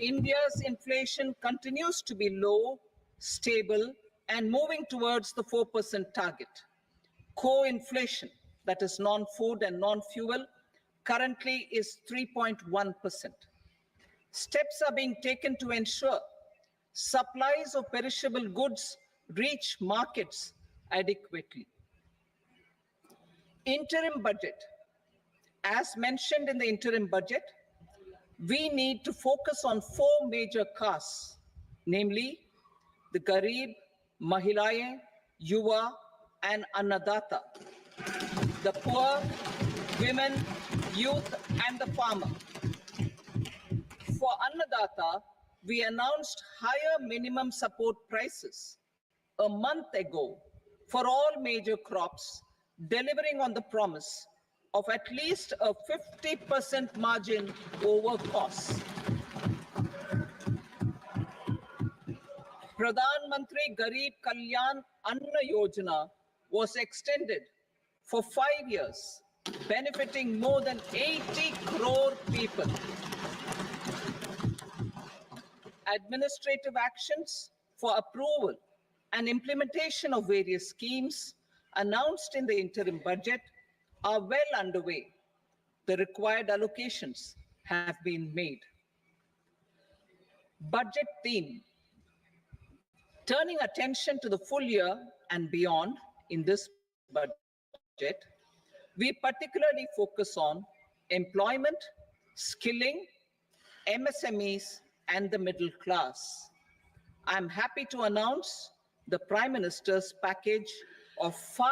India's inflation continues to be low, stable, and moving towards the 4% target. Core inflation, that is non-food and non-fuel, currently is 3.1%. Steps are being taken to ensure supplies of perishable goods reach markets adequately. Interim budget. As mentioned in the interim budget, we need to focus on 4 major castes, namely the Garib, Mahilaye, Yuva, and Annadata, the poor, women, youth, and the farmer. For Annadata, we announced higher minimum support prices a month ago for all major crops, delivering on the promise of at least a 50% margin over costs. Pradhan Mantri Garib Kalyan Anna Yojana was extended for 5 years, benefiting more than 80 crore people. Administrative actions for approval and implementation of various schemes announced in the interim budget are well underway. The required allocations have been made. Budget theme. Turning attention to the full year and beyond in this budget, we particularly focus on employment, skilling, MSMEs, and the middle class. I'm happy to announce the Prime Minister's package of 5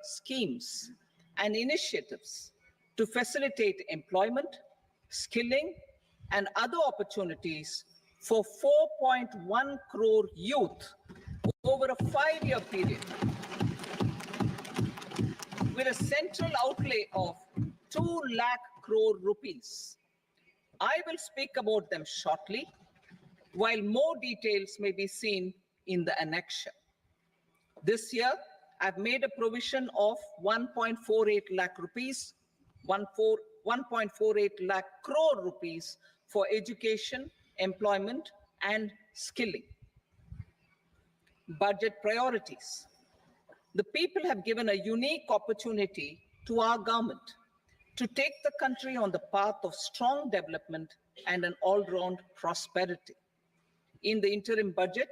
schemes and initiatives to facilitate employment, skilling, and other opportunities for 4.1 crore youth over a 5-year period, with a central outlay of 2 lakh crore rupees. I will speak about them shortly, while more details may be seen in the annexure. This year, I've made a provision of 1.48 lakh rupees, 1.48 lakh crore rupees for education, employment, and skilling. Budget priorities. The people have given a unique opportunity to our government to take the country on the path of strong development and an all-round prosperity. In the interim budget,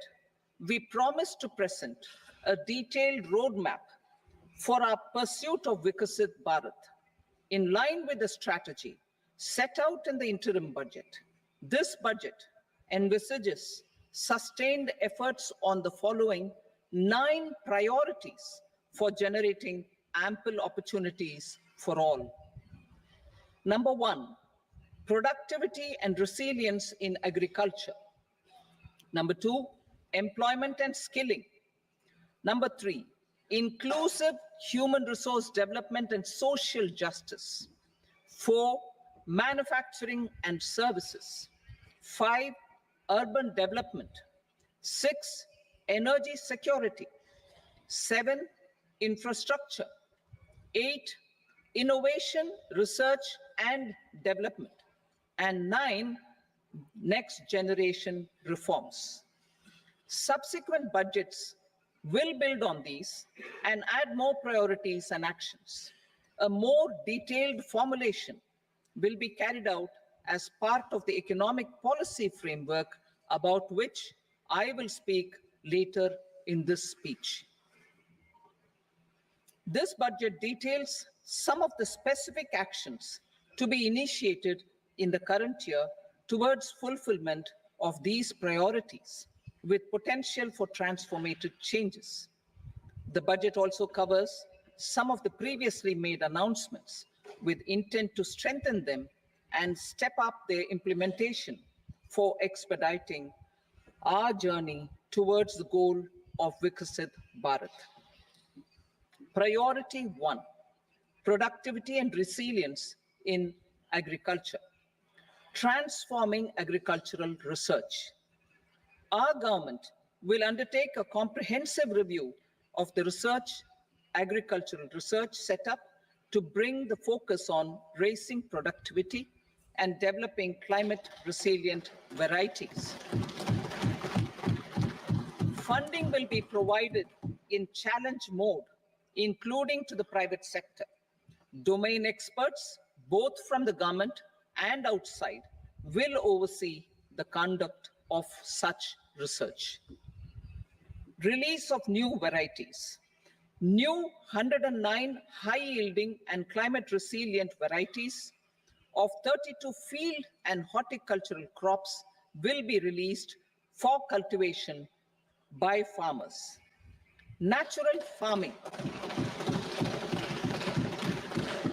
we promise to present a detailed roadmap for our pursuit of Vikasit Bharat. In line with the strategy set out in the interim budget, this budget envisages sustained efforts on the following 9 priorities for generating ample opportunities for all. Number 1, productivity and resilience in agriculture. Number 2, employment and skilling. Number 3, inclusive human resource development and social justice. 4, manufacturing and services. 5, urban development. 6, energy security. 7, infrastructure. 8, innovation, research and development. And 9, next generation reforms. Subsequent budgets will build on these and add more priorities and actions. A more detailed formulation will be carried out as part of the economic policy framework, about which I will speak later in this speech. This budget details some of the specific actions to be initiated in the current year towards fulfillment of these priorities, with potential for transformative changes. The budget also covers some of the previously made announcements with intent to strengthen them and step up their implementation for expediting our journey towards the goal of Vikasit Bharat. Priority 1, productivity and resilience in agriculture. Transforming agricultural research. Our government will undertake a comprehensive review of the agricultural research setup to bring the focus on raising productivity, and developing climate resilient varieties. Funding will be provided in challenge mode, including to the private sector. Domain experts, both from the government and outside, will oversee the conduct of such research. Release of new varieties. New 109 high-yielding and climate-resilient varieties of 32 field and horticultural crops will be released for cultivation by farmers. Natural farming.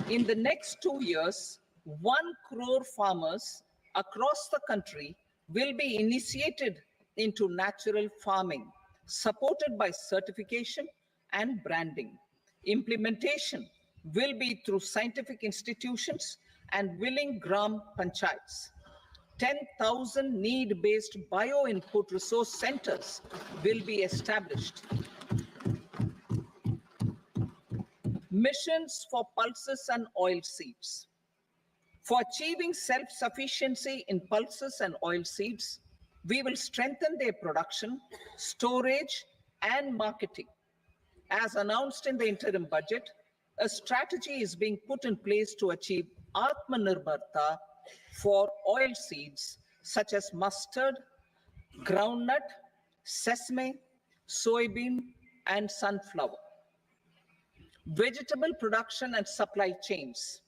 In the next 2 years, 1 crore farmers across the country will be initiated into natural farming, supported by certification and branding. Implementation will be through scientific institutions and willing gram panchayats. 10,000 need-based bio-input resource centers will be established. Missions for pulses and oil seeds. For achieving self-sufficiency in pulses and oil seeds, we will strengthen their production, storage, and marketing. As announced in the interim budget, a strategy is being put in place to achieve Atmanirbharta for oil seeds such as mustard, groundnut, sesame, soybean, and sunflower. Vegetable production and supply chains.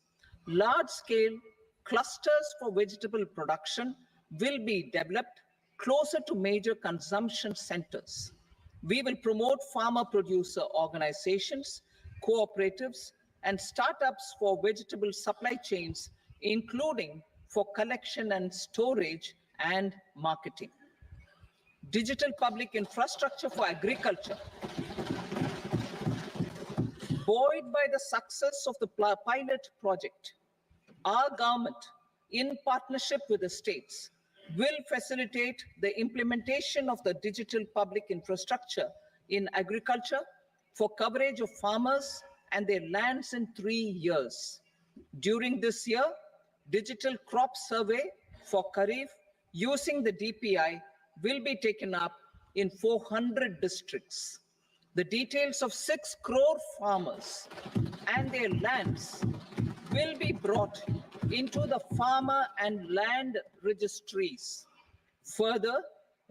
Large-scale clusters for vegetable production will be developed closer to major consumption centers. We will promote farmer-producer organizations, cooperatives, and startups for vegetable supply chains, including for collection and storage and marketing. Digital public infrastructure for agriculture. Buoyed by the success of the pilot project, our government, in partnership with the states, will facilitate the implementation of the digital public infrastructure in agriculture for coverage of farmers and their lands in 3 years. During this year, digital crop survey for Kharif using the DPI will be taken up in 400 districts. The details of 6 crore farmers and their lands will be brought into the farmer and land registries. Further,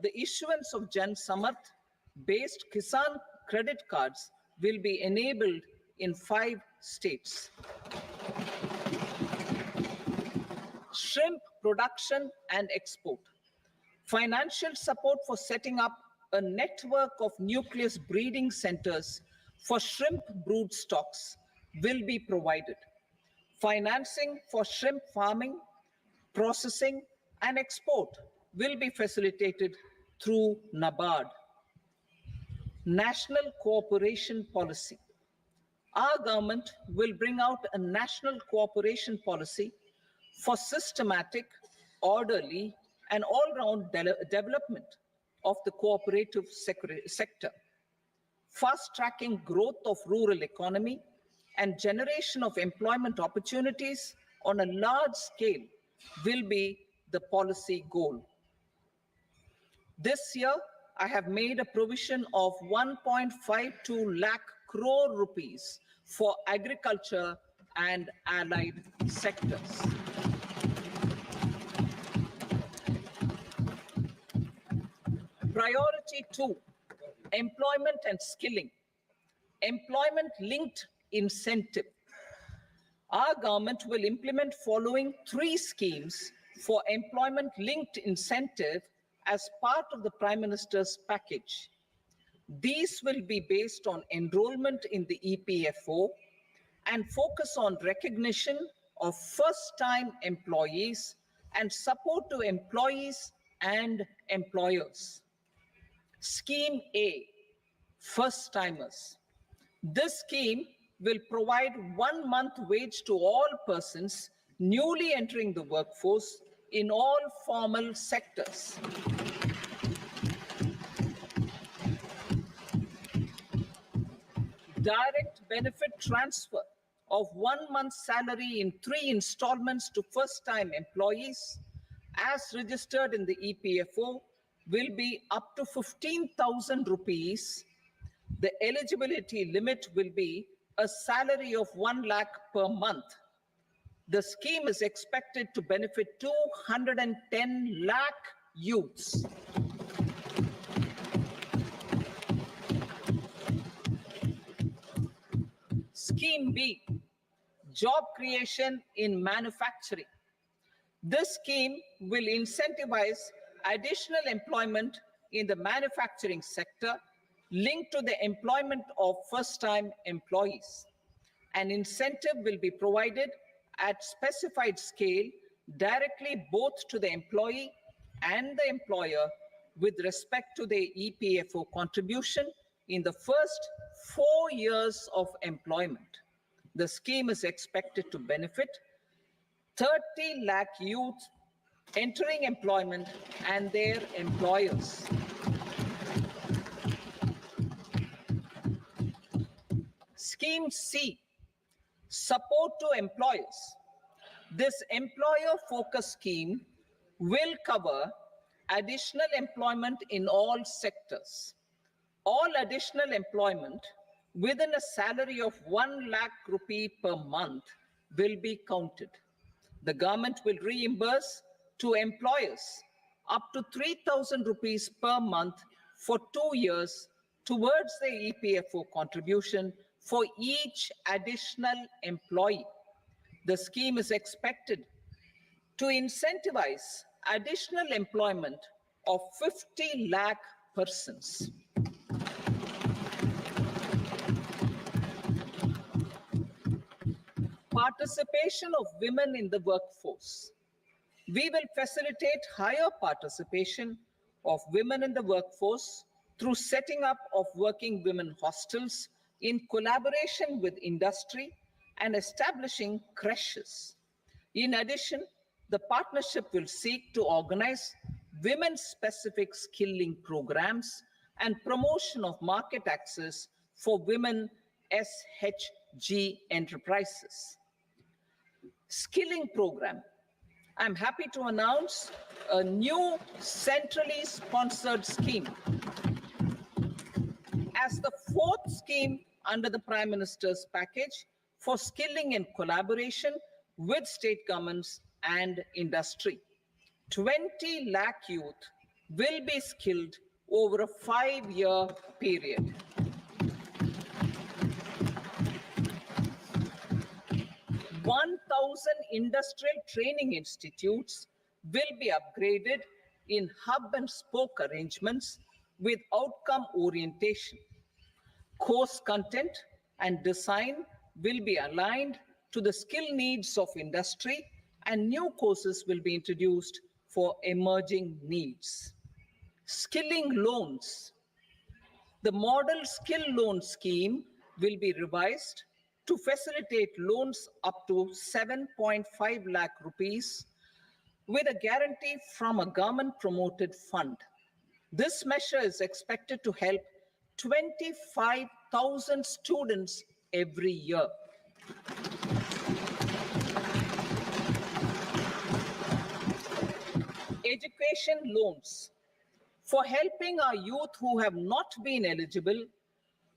the issuance of Jan Samarth based Kisan credit cards will be enabled in 5 states. Shrimp production and export. Financial support for setting up a network of nucleus breeding centers for shrimp brood stocks will be provided. Financing for shrimp farming, processing, and export will be facilitated through NABARD. National cooperation policy. Our government will bring out a national cooperation policy for systematic, orderly, and all-round development of the cooperative sector, fast-tracking growth of rural economy and generation of employment opportunities on a large scale will be the policy goal. This year, I have made a provision of 1.52 lakh crore rupees for agriculture and allied sectors. Priority 2, employment and skilling. Employment-linked incentive. Our government will implement following 3 schemes for employment-linked incentive as part of the Prime Minister's package. These will be based on enrollment in the EPFO and focus on recognition of first-time employees and support to employees and employers. Scheme A, first-timers. This scheme will provide 1 month wage to all persons newly entering the workforce in all formal sectors. Direct benefit transfer of 1 month's salary in 3 installments to first-time employees, as registered in the EPFO, will be up to 15,000 rupees. The eligibility limit will be a salary of 1 lakh per month. The scheme is expected to benefit 210 lakh youths. Scheme B, job creation in manufacturing. This scheme will incentivize additional employment in the manufacturing sector linked to the employment of first-time employees. An incentive will be provided at specified scale directly both to the employee and the employer with respect to the EPFO contribution in the first 4 years of employment. The scheme is expected to benefit 30 lakh youth entering employment and their employers. Scheme C, support to employers. This employer-focused scheme will cover additional employment in all sectors. All additional employment within a salary of 1 lakh rupee per month will be counted. The government will reimburse to employers up to 3,000 rupees per month for 2 years towards the EPFO contribution for each additional employee. The scheme is expected to incentivize additional employment of 50 lakh persons. Participation of women in the workforce. We will facilitate higher participation of women in the workforce through setting up of working women hostels in collaboration with industry and establishing creches. In addition, the partnership will seek to organize women-specific skilling programs and promotion of market access for women SHG enterprises. Skilling program. I'm happy to announce a new centrally sponsored scheme as the 4th scheme under the Prime Minister's package for skilling in collaboration with state governments and industry. 20 lakh youth will be skilled over a 5-year period. Industrial training institutes will be upgraded in hub and spoke arrangements with outcome orientation. Course content and design will be aligned to the skill needs of industry, and new courses will be introduced for emerging needs. Skilling loans. The model skill loan scheme will be revised to facilitate loans up to 7.5 lakh rupees with a guarantee from a government-promoted fund. This measure is expected to help 25,000 students every year. Education loans. For helping our youth who have not been eligible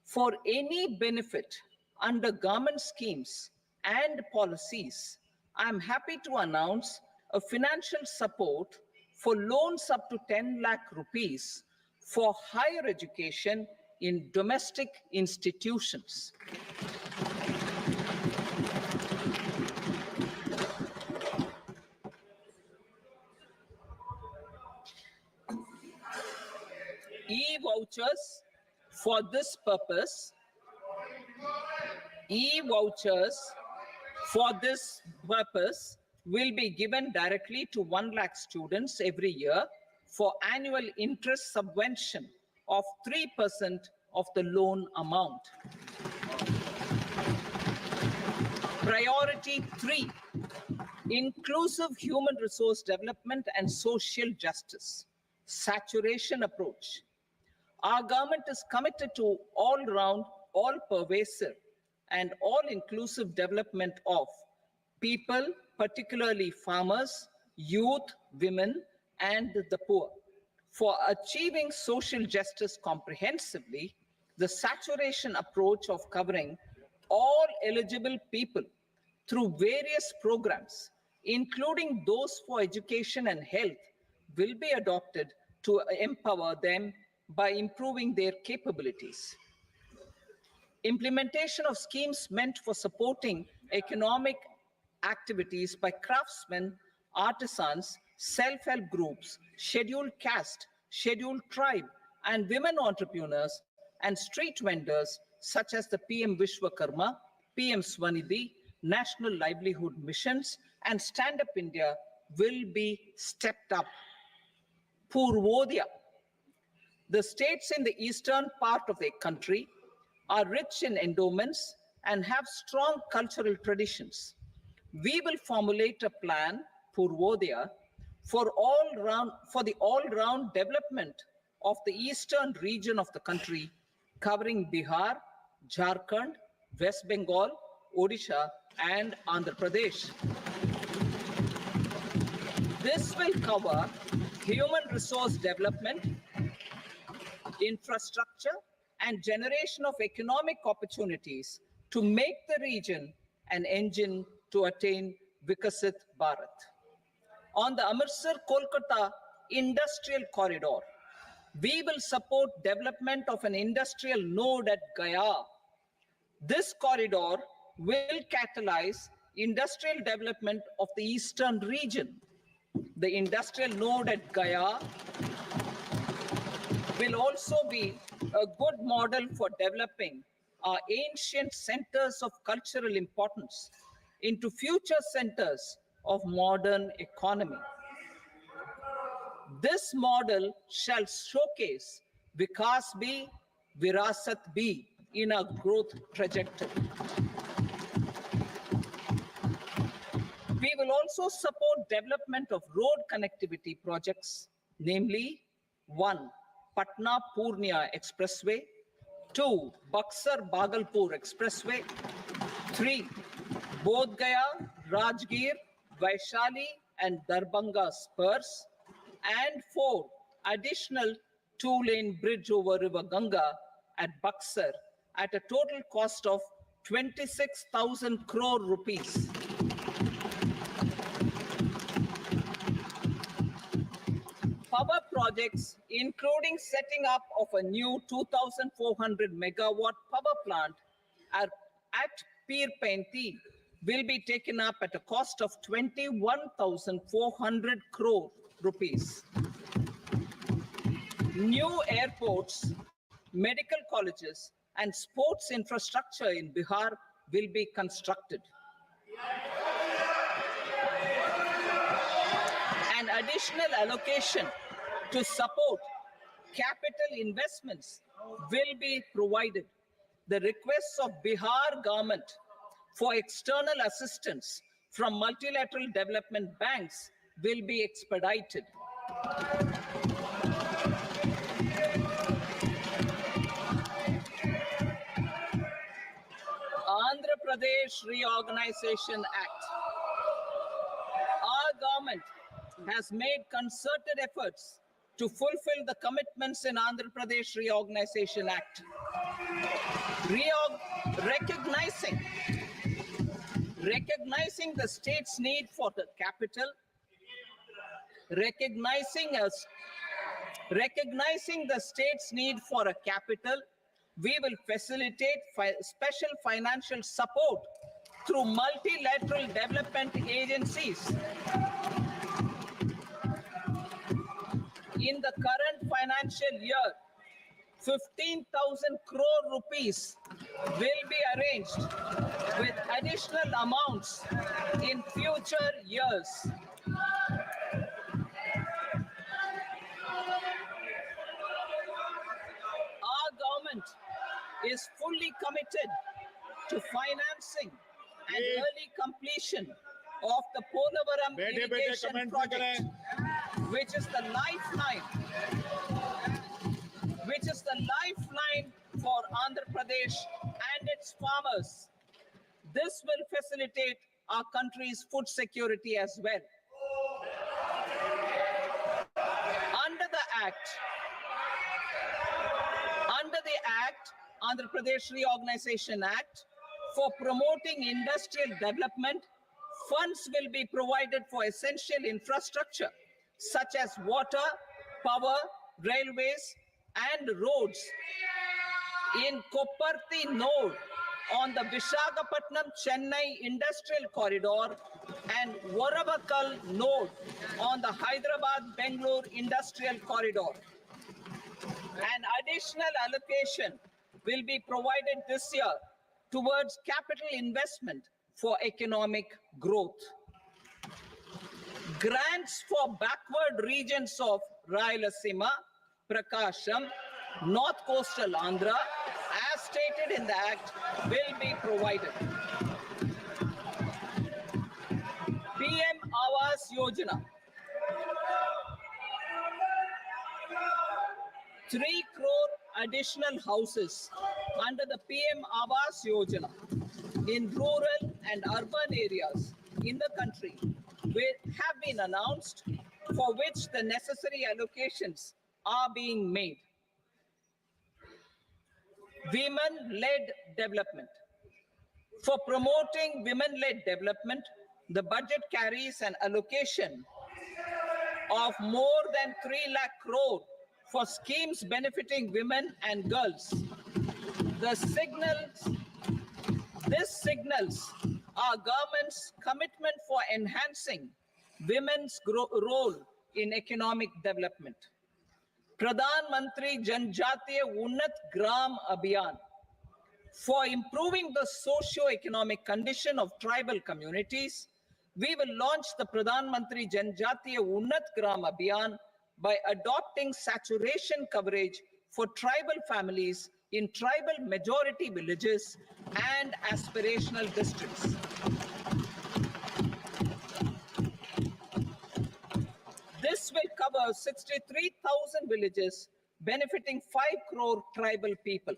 for any benefit under government schemes and policies, I'm happy to announce a financial support for loans up to 10 lakh rupees for higher education in domestic institutions. E-vouchers for this purpose. E-vouchers for this purpose will be given directly to 1 lakh students every year for annual interest subvention of 3% of the loan amount. Priority 3, inclusive human resource development and social justice. Saturation approach. Our government is committed to all-round, all-pervasive and all-inclusive development of people, particularly farmers, youth, women, and the poor. For achieving social justice comprehensively, the saturation approach of covering all eligible people through various programs, including those for education and health, will be adopted to empower them by improving their capabilities. Implementation of schemes meant for supporting economic activities by craftsmen, artisans, self-help groups, scheduled caste, scheduled tribe, and women entrepreneurs and street vendors such as the PM Vishwakarma, PM Swanidhi, National Livelihood Missions, and Stand Up India will be stepped up. Purvodaya. The states in the eastern part of the country are rich in endowments and have strong cultural traditions. We will formulate a plan, Purvodaya, for the all-round development of the eastern region of the country, covering Bihar, Jharkhand, West Bengal, Odisha, and Andhra Pradesh. This will cover human resource development, infrastructure, and generation of economic opportunities to make the region an engine to attain Vikasit Bharat. On the Amritsar-Kolkata Industrial Corridor, we will support development of an industrial node at Gaya. This corridor will catalyze industrial development of the eastern region. The industrial node at Gaya will also be a good model for developing our ancient centers of cultural importance into future centers of modern economy. This model shall showcase Vikas B, Virasat B in our growth trajectory. We will also support development of road connectivity projects, namely 1. Patna-Purnia Expressway, 2. Buxar-Bhagalpur Expressway, 3. Bodh Gaya, Rajgir, Vaishali, and Darbhanga spurs, and 4. Additional 2-lane bridge over River Ganga at Buxar at a total cost of 26,000 crore rupees. Power projects, including setting up of a new 2,400 megawatt power plant at Peer Painti, will be taken up at a cost of 21,400 crore rupees. New airports, medical colleges, and sports infrastructure in Bihar will be constructed. An additional allocation to support capital investments will be provided. The requests of Bihar government for external assistance from multilateral development banks will be expedited. Andhra Pradesh Reorganization Act. Our government has made concerted efforts to fulfill the commitments in Andhra Pradesh Reorganization Act. Recognizing the state's need for the capital, recognizing the state's need for a capital, we will facilitate special financial support through multilateral development agencies. In the current financial year, 15,000 crore rupees will be arranged with additional amounts in future years. Our government is fully committed to financing and early completion of the Polavaram irrigation project, which is the lifeline for Andhra Pradesh and its farmers. This will facilitate our country's food security as well. Under the Act, Andhra Pradesh Reorganization Act, for promoting industrial development, funds will be provided for essential infrastructure such as water, power, railways, and roads in Kopparthi node on the Visakhapatnam-Chennai industrial corridor and Varavakal node on the Hyderabad-Bangalore industrial corridor. An additional allocation will be provided this year towards capital investment for economic growth. Grants for backward regions of Rayalaseema, Prakasham, North Coastal Andhra, as stated in the Act, will be provided. PM Awas Yojana. 3 crore additional houses under the PM Awas Yojana in rural and urban areas in the country have been announced, for which the necessary allocations are being made. Women-led development. For promoting women-led development, the budget carries an allocation of more than 3 lakh crore for schemes benefiting women and girls. This signals our government's commitment for enhancing women's role in economic development. Pradhan Mantri Janjatiya Unnat Gram Abhiyan. For improving the socio-economic condition of tribal communities, we will launch the Pradhan Mantri Janjatiya Unnat Gram Abhiyan by adopting saturation coverage for tribal families in tribal majority villages and aspirational districts. This will cover 63,000 villages, benefiting 5 crore tribal people.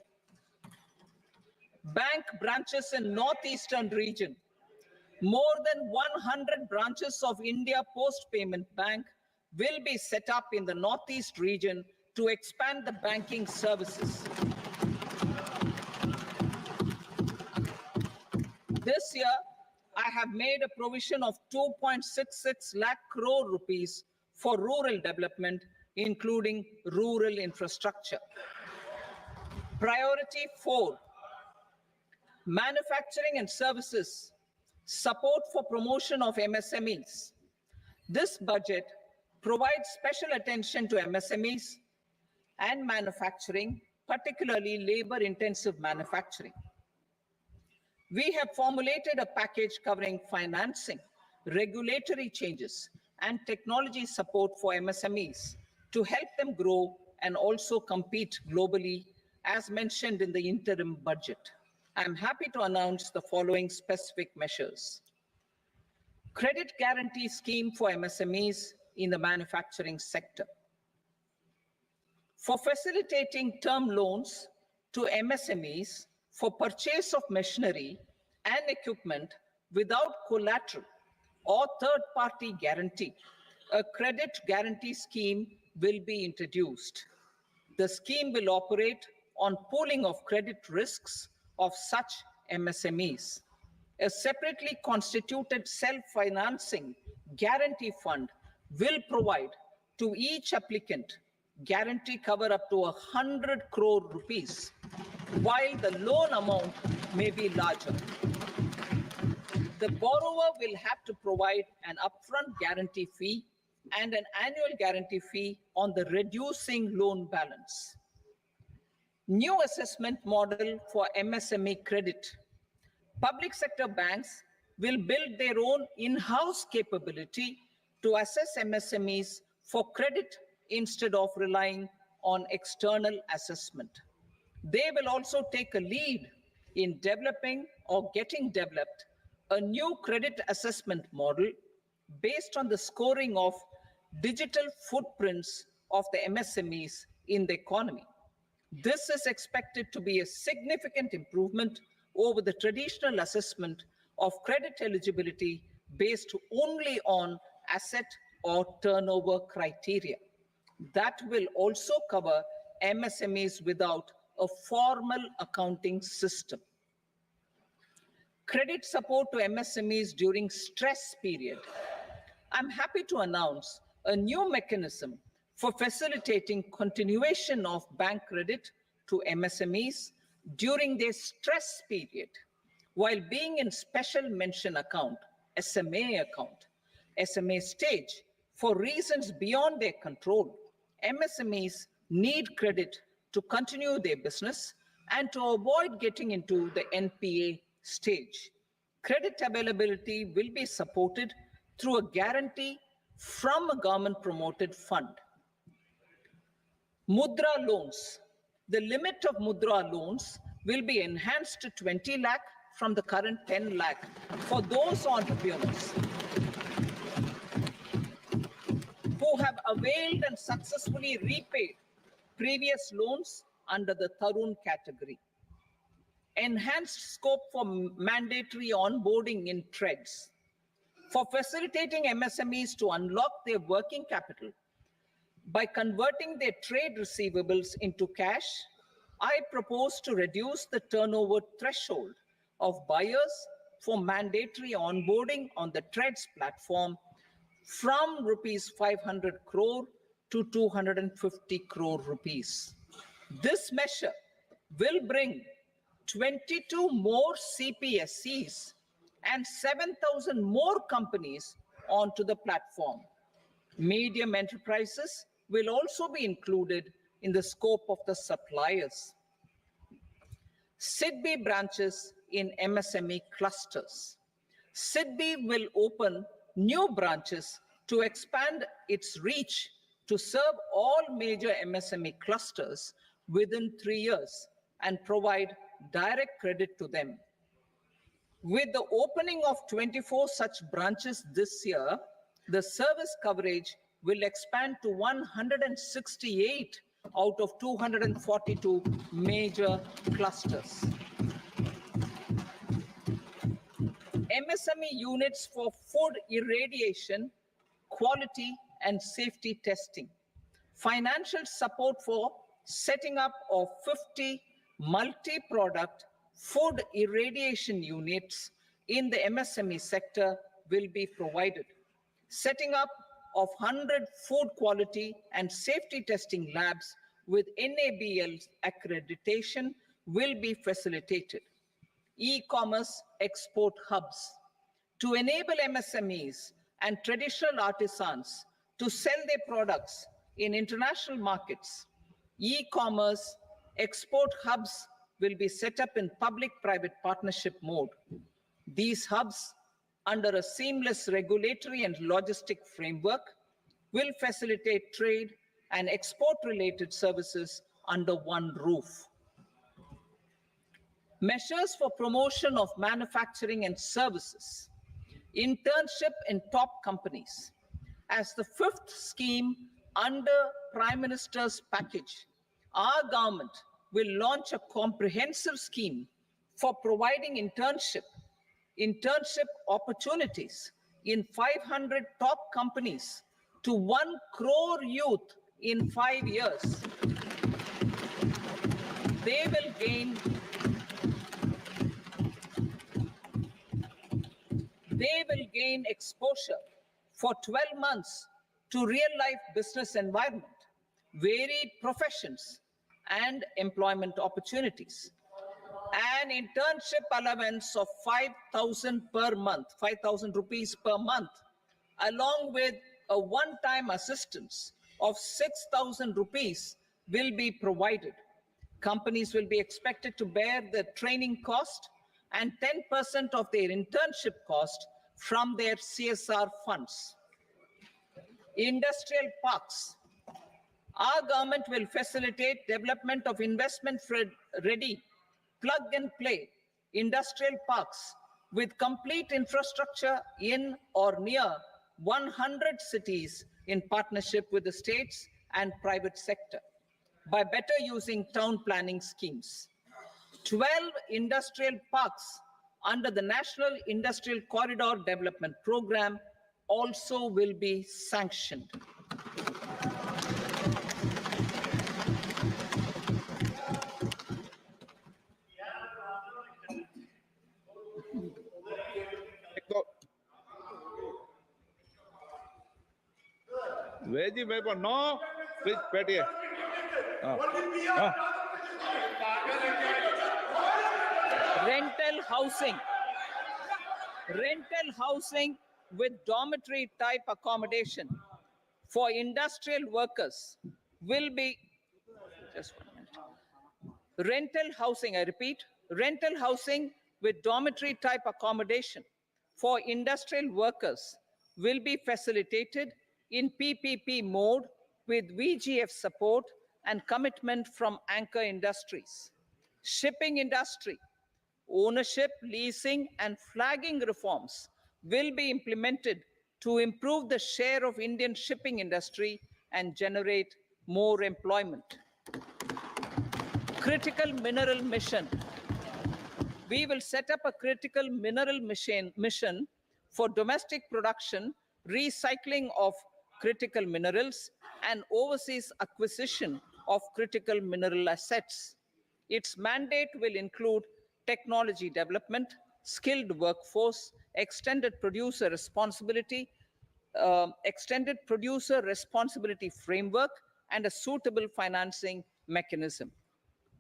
Bank branches in northeastern region. More than 100 branches of India Post Payment Bank will be set up in the northeast region to expand the banking services. This year, I have made a provision of 2.66 lakh crore rupees for rural development, including rural infrastructure. Priority 4, manufacturing and services, support for promotion of MSMEs. This budget provides special attention to MSMEs and manufacturing, particularly labor-intensive manufacturing. We have formulated a package covering financing, regulatory changes, and technology support for MSMEs to help them grow and also compete globally, as mentioned in the interim budget. I'm happy to announce the following specific measures. Credit guarantee scheme for MSMEs in the manufacturing sector. For facilitating term loans to MSMEs for purchase of machinery and equipment without collateral or third-party guarantee, a credit guarantee scheme will be introduced. The scheme will operate on pooling of credit risks of such MSMEs. A separately constituted self-financing guarantee fund will provide to each applicant guarantee cover up to 100 crore rupees, while the loan amount may be larger. The borrower will have to provide an upfront guarantee fee and an annual guarantee fee on the reducing loan balance. New assessment model for MSME credit. Public sector banks will build their own in-house capability to assess MSMEs for credit instead of relying on external assessment. They will also take a lead in developing or getting developed a new credit assessment model based on the scoring of digital footprints of the MSMEs in the economy. This is expected to be a significant improvement over the traditional assessment of credit eligibility based only on asset or turnover criteria. That will also cover MSMEs without a formal accounting system. Credit support to MSMEs during stress period. I'm happy to announce a new mechanism for facilitating continuation of bank credit to MSMEs during their stress period while being in special mention account, SMA stage for reasons beyond their control. MSMEs need credit to continue their business and to avoid getting into the NPA stage. Credit availability will be supported through a guarantee from a government-promoted fund. Mudra loans. The limit of Mudra loans will be enhanced to 20 lakh from the current 10 lakh for those entrepreneurs who have availed and successfully repaid previous loans under the Tarun category. Enhanced scope for mandatory onboarding in TREDS. For facilitating MSMEs to unlock their working capital by converting their trade receivables into cash, I propose to reduce the turnover threshold of buyers for mandatory onboarding on the TREDS platform from rupees 500 crore to 250 crore rupees. This measure will bring 22 more CPSCs and 7,000 more companies onto the platform. Medium enterprises will also be included in the scope of the suppliers. SIDBI branches in MSME clusters. SIDBI will open new branches to expand its reach to serve all major MSME clusters within 3 years and provide direct credit to them. With the opening of 24 such branches this year, the service coverage will expand to 168 out of 242 major clusters. MSME units for food irradiation, quality and safety testing. Financial support for setting up of 50 multi-product food irradiation units in the MSME sector will be provided. Setting up of 100 food quality and safety testing labs with NABL accreditation will be facilitated. E-commerce export hubs to enable MSMEs and traditional artisans to sell their products in international markets. E-commerce export hubs will be set up in public-private partnership mode. These hubs, under a seamless regulatory and logistic framework, will facilitate trade and export-related services under one roof. Measures for promotion of manufacturing and services. Internship in top companies. As the fifth scheme under Prime Minister's package, our government will launch a comprehensive scheme for providing internship opportunities in 500 top companies to 1 crore youth in 5 years. They will gain exposure for 12 months to real-life business environment, varied professions, and employment opportunities. An internship allowance of 5,000 per month, 5,000 rupees per month, along with a one-time assistance of 6,000 rupees will be provided. Companies will be expected to bear the training cost and 10% of their internship cost from their CSR funds. Industrial parks. Our government will facilitate development of investment-ready, plug-and-play industrial parks with complete infrastructure in or near 100 cities in partnership with the states and private sector by better using town planning schemes. 12 industrial parks under the National Industrial Corridor Development Program also will be sanctioned. Veggie भाई पर no please बैठिए rental housing with dormitory type accommodation for industrial workers will be, just 1 minute. Rental housing, I repeat, rental housing with dormitory type accommodation for industrial workers will be facilitated in PPP mode with VGF support and commitment from anchor industries. Shipping industry, ownership, leasing, and flagging reforms will be implemented to improve the share of Indian shipping industry and generate more employment. Critical mineral mission. We will set up a critical mineral mission for domestic production, recycling of critical minerals, and overseas acquisition of critical mineral assets. Its mandate will include technology development, skilled workforce, extended producer responsibility framework, and a suitable financing mechanism.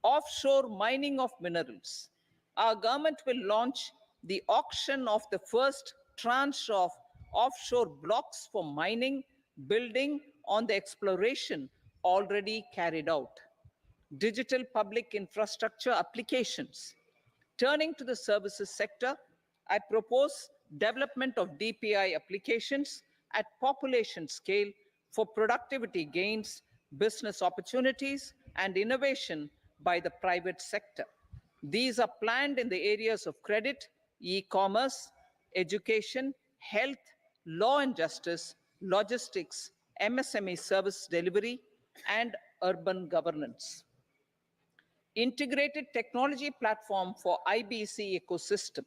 Offshore mining of minerals. Our government will launch the auction of the first tranche of offshore blocks for mining, building on the exploration already carried out. Digital public infrastructure applications. Turning to the services sector, I propose development of DPI applications at population scale for productivity gains, business opportunities, and innovation by the private sector. These are planned in the areas of credit, e-commerce, education, health, law and justice, logistics, MSME service delivery, and urban governance. Integrated technology platform for IBC ecosystem.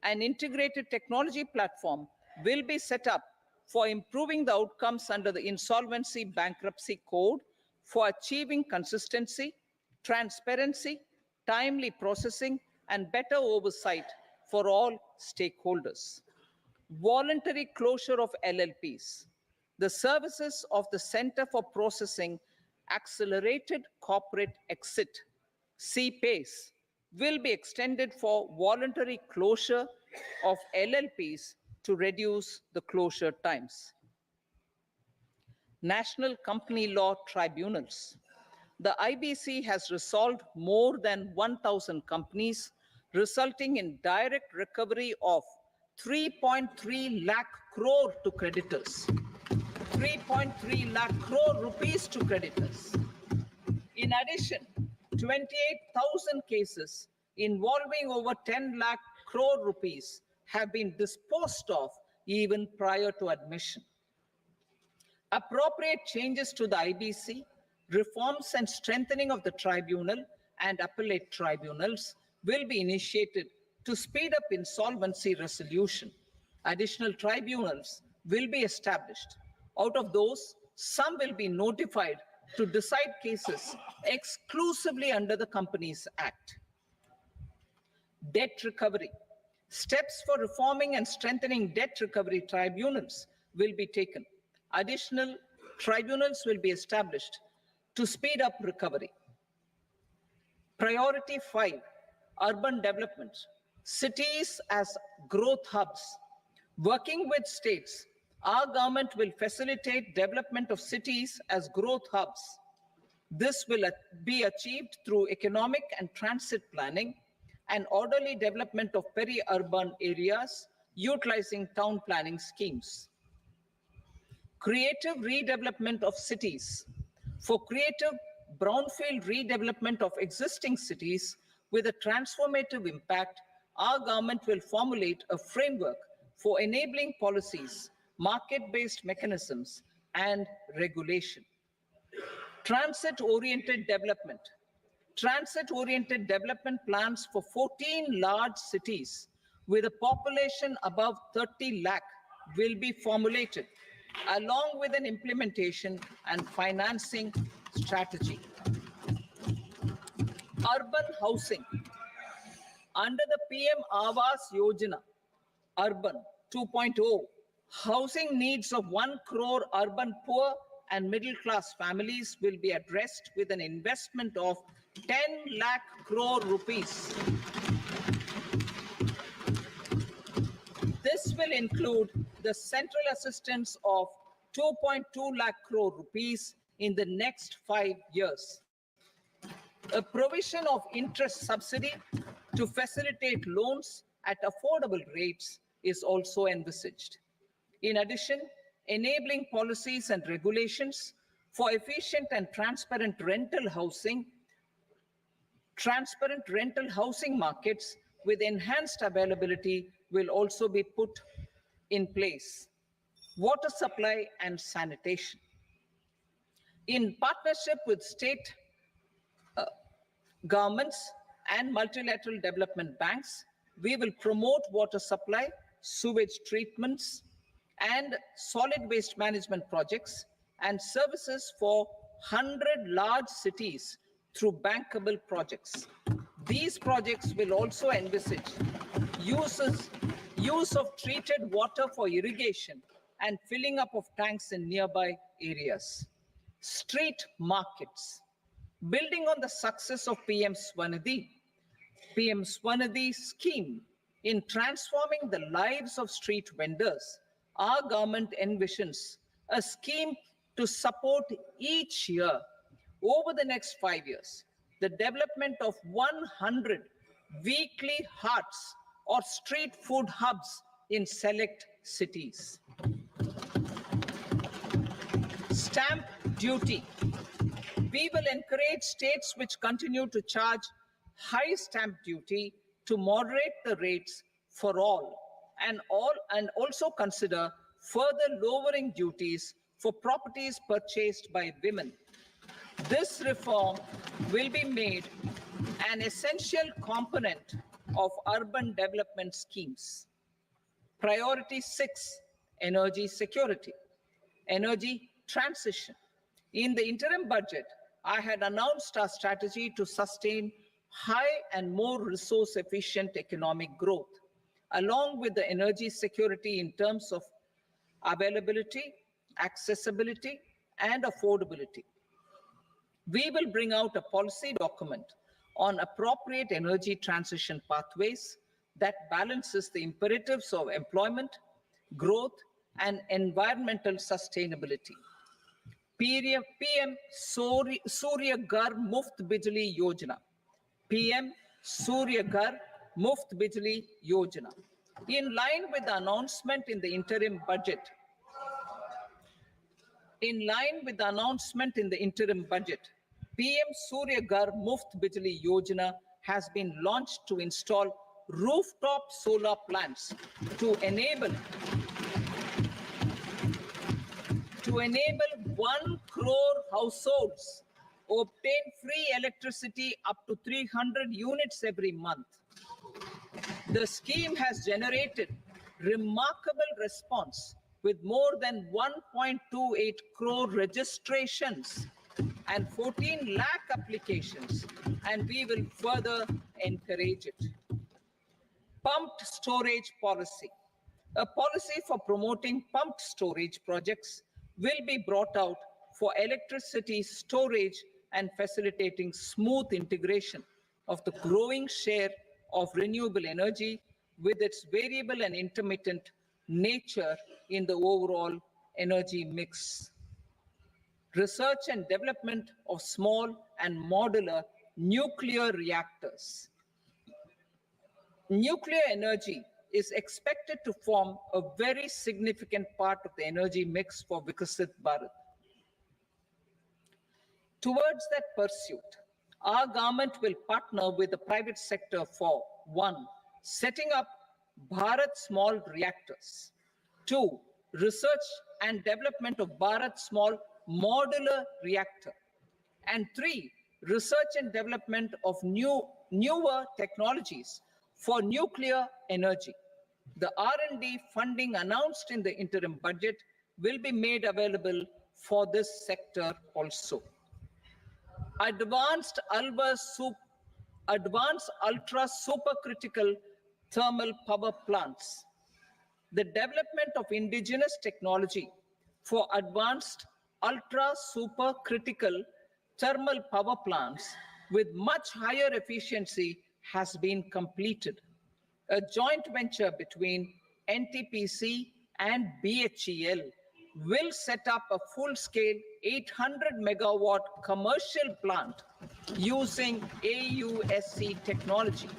An integrated technology platform will be set up for improving the outcomes under the Insolvency Bankruptcy Code for achieving consistency, transparency, timely processing, and better oversight for all stakeholders. Voluntary closure of LLPs. The services of the Center for Processing Accelerated Corporate Exit, CPACE, will be extended for voluntary closure of LLPs to reduce the closure times. National Company Law Tribunals. The IBC has resolved more than 1,000 companies, resulting in direct recovery of 3.3 lakh crore to creditors. 3.3 lakh crore rupees to creditors. In addition, 28,000 cases involving over 10 lakh crore rupees have been disposed of even prior to admission. Appropriate changes to the IBC, reforms and strengthening of the tribunal and appellate tribunals will be initiated to speed up insolvency resolution. Additional tribunals will be established. Out of those, some will be notified to decide cases exclusively under the Companies Act. Debt recovery. Steps for reforming and strengthening debt recovery tribunals will be taken. Additional tribunals will be established to speed up recovery. Priority 5, urban development. Cities as growth hubs. Working with states, our government will facilitate development of cities as growth hubs. This will be achieved through economic and transit planning and orderly development of peri-urban areas utilizing town planning schemes. Creative redevelopment of cities. For creative brownfield redevelopment of existing cities with a transformative impact, our government will formulate a framework for enabling policies, market-based mechanisms, and regulation. Transit-oriented development. transit-oriented development plans for 14 large cities with a population above 30 lakh will be formulated, along with an implementation and financing strategy. Urban housing. Under the PM Awas Yojana, Urban 2.0, housing needs of 1 crore urban poor and middle-class families will be addressed with an investment of 10 lakh crore rupees. This will include the central assistance of 2.2 lakh crore rupees in the next 5 years. A provision of interest subsidy to facilitate loans at affordable rates is also envisaged. In addition, enabling policies and regulations for efficient and transparent rental housing markets with enhanced availability will also be put in place. Water supply and sanitation. In partnership with state governments and multilateral development banks, we will promote water supply, sewage treatments, and solid waste management projects and services for 100 large cities through bankable projects. These projects will also envisage use of treated water for irrigation and filling up of tanks in nearby areas. Street markets. Building on the success of PM Swanidhi scheme in transforming the lives of street vendors, our government envisions a scheme to support each year over the next 5 years the development of 100 weekly hearts or street food hubs in select cities. Stamp duty. We will encourage states which continue to charge high stamp duty to moderate the rates for all and also consider further lowering duties for properties purchased by women. This reform will be made an essential component of urban development schemes. Priority 6, energy security, energy transition. In the interim budget, I had announced our strategy to sustain high and more resource-efficient economic growth, along with the energy security in terms of availability, accessibility, and affordability. We will bring out a policy document on appropriate energy transition pathways that balances the imperatives of employment, growth, and environmental sustainability. PM Surya Ghar Muft Bijli Yojana. PM Surya Ghar Muft Bijli Yojana. In line with the announcement in the interim budget, PM Surya Ghar Muft Bijli Yojana has been launched to install rooftop solar plants to enable 1 crore households obtain free electricity up to 300 units every month. The scheme has generated remarkable response with more than 1.28 crore registrations and 14 lakh applications, and we will further encourage it. Pumped storage policy. A policy for promoting pumped storage projects will be brought out for electricity storage and facilitating smooth integration of the growing share of renewable energy with its variable and intermittent nature in the overall energy mix. Research and development of small and modular nuclear reactors. Nuclear energy is expected to form a very significant part of the energy mix for Viksit Bharat. Towards that pursuit, our government will partner with the private sector for 1. Setting up Bharat Small Reactors. 2. Research and development of Bharat Small Modular Reactor. And 3. research and development of newer technologies for nuclear energy. The R&D funding announced in the interim budget will be made available for this sector also. Advanced ultra supercritical thermal power plants. The development of indigenous technology for advanced ultra supercritical thermal power plants with much higher efficiency has been completed. A joint venture between NTPC and BHEL will set up a full-scale 800 megawatt commercial plant using AUSC technology.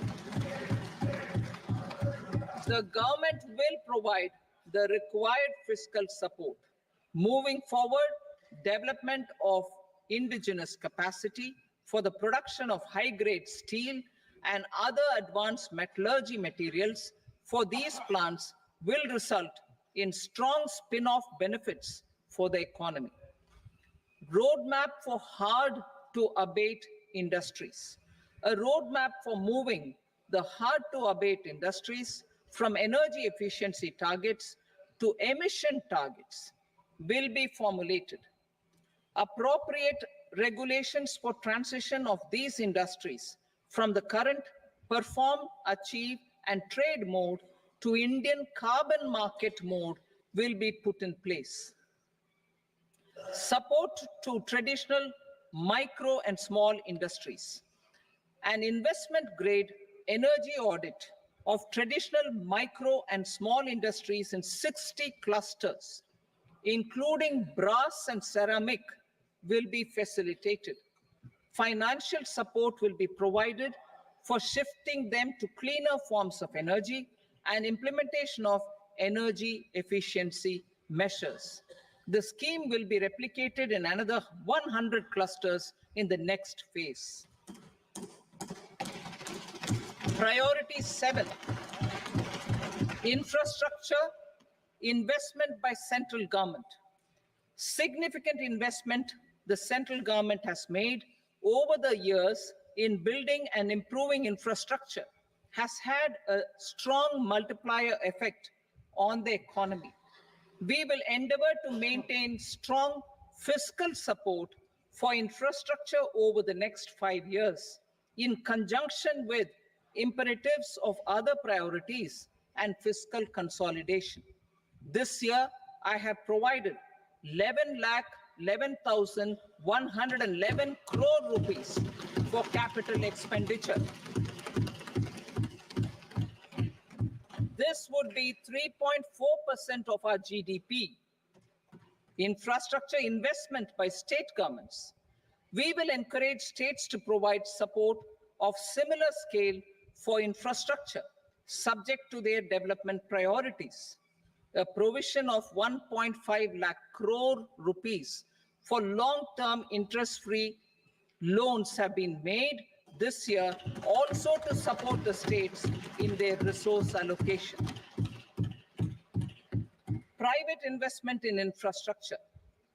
The government will provide the required fiscal support. Moving forward, development of indigenous capacity for the production of high-grade steel and other advanced metallurgy materials for these plants will result in strong spin-off benefits for the economy. Roadmap for hard-to-abate industries. A roadmap for moving the hard-to-abate industries from energy efficiency targets to emission targets will be formulated. Appropriate regulations for transition of these industries from the current perform, achieve, and trade mode to Indian carbon market mode will be put in place. Support to traditional micro and small industries. An investment-grade energy audit of traditional micro and small industries in 60 clusters, including brass and ceramic, will be facilitated. Financial support will be provided for shifting them to cleaner forms of energy and implementation of energy efficiency measures. The scheme will be replicated in another 100 clusters in the next phase. Priority 7, infrastructure investment by central government. Significant investment the central government has made over the years in building and improving infrastructure has had a strong multiplier effect on the economy. We will endeavor to maintain strong fiscal support for infrastructure over the next 5 years in conjunction with imperatives of other priorities and fiscal consolidation. This year, I have provided 11,11,111 crore rupees for capital expenditure. This would be 3.4% of our GDP. Infrastructure investment by state governments. We will encourage states to provide support of similar scale for infrastructure, subject to their development priorities. A provision of 1.5 lakh crore rupees for long-term interest-free loans have been made this year also to support the states in their resource allocation. Private investment in infrastructure.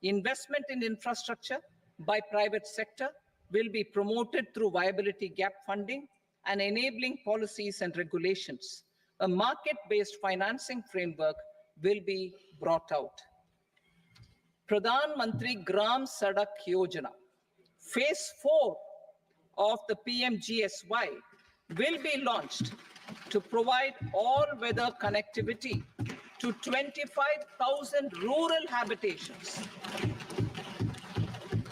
Investment in infrastructure by private sector will be promoted through viability gap funding and enabling policies and regulations. A market-based financing framework will be brought out. Pradhan Mantri Gram Sadak Yojana. Phase 4 of the PMGSY will be launched to provide all-weather connectivity to 25,000 rural habitations,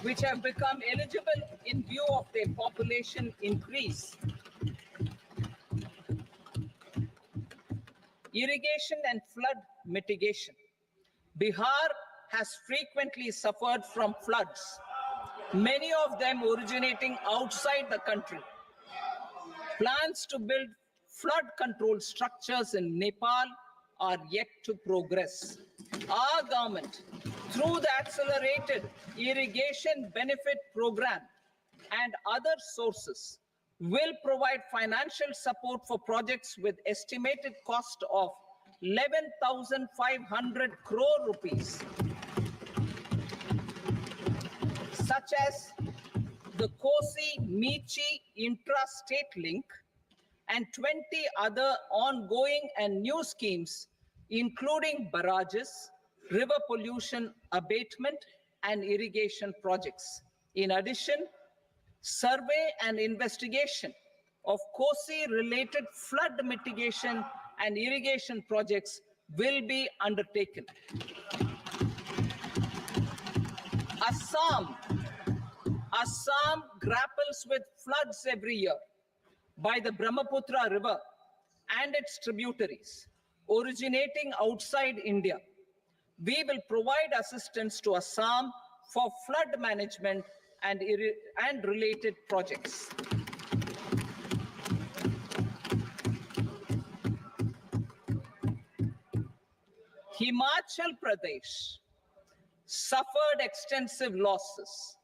which have become eligible in view of their population increase. Irrigation and flood mitigation. Bihar has frequently suffered from floods, many of them originating outside the country. Plans to build flood control structures in Nepal are yet to progress. Our government, through the Accelerated Irrigation Benefit Program and other sources, will provide financial support for projects with estimated cost of 11,500 crore rupees, such as the Kosi-Michi intra-state link, and 20 other ongoing and new schemes, including barrages, river pollution abatement, and irrigation projects. In addition, survey and investigation of Kosi-related flood mitigation and irrigation projects will be undertaken. Assam grapples with floods every year by the Brahmaputra River and its tributaries originating outside India. We will provide assistance to Assam for flood management and related projects. Himachal Pradesh suffered extensive losses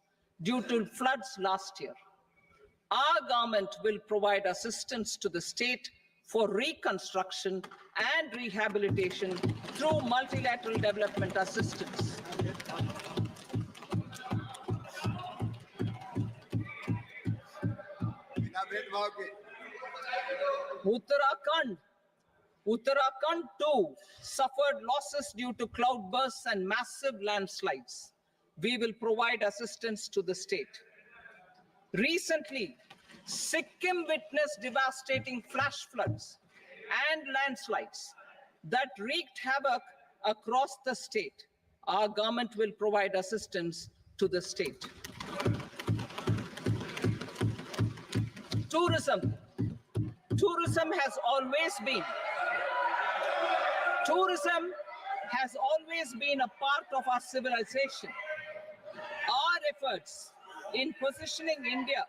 due to floods last year. Our government will provide assistance to the state for reconstruction and rehabilitation through multilateral development assistance. Uttarakhand too suffered losses due to cloudbursts and massive landslides. We will provide assistance to the state. Recently, Sikkim witnessed devastating flash floods and landslides that wreaked havoc across the state. Our government will provide assistance to the state. Tourism has always been a part of our civilization. Our efforts in positioning India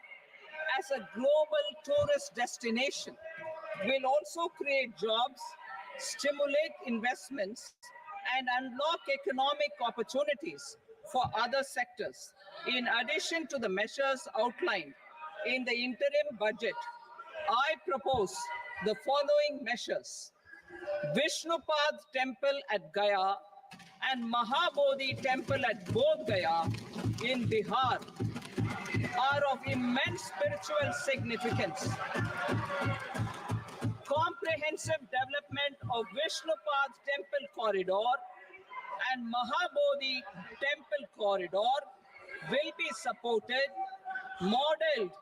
as a global tourist destination will also create jobs, stimulate investments, and unlock economic opportunities for other sectors. In addition to the measures outlined in the interim budget, I propose the following measures. Vishnupad Temple at Gaya and Mahabodhi Temple at Bodh Gaya in Bihar are of immense spiritual significance. Comprehensive development of Vishnupad Temple Corridor and Mahabodhi Temple Corridor will be supported, modeled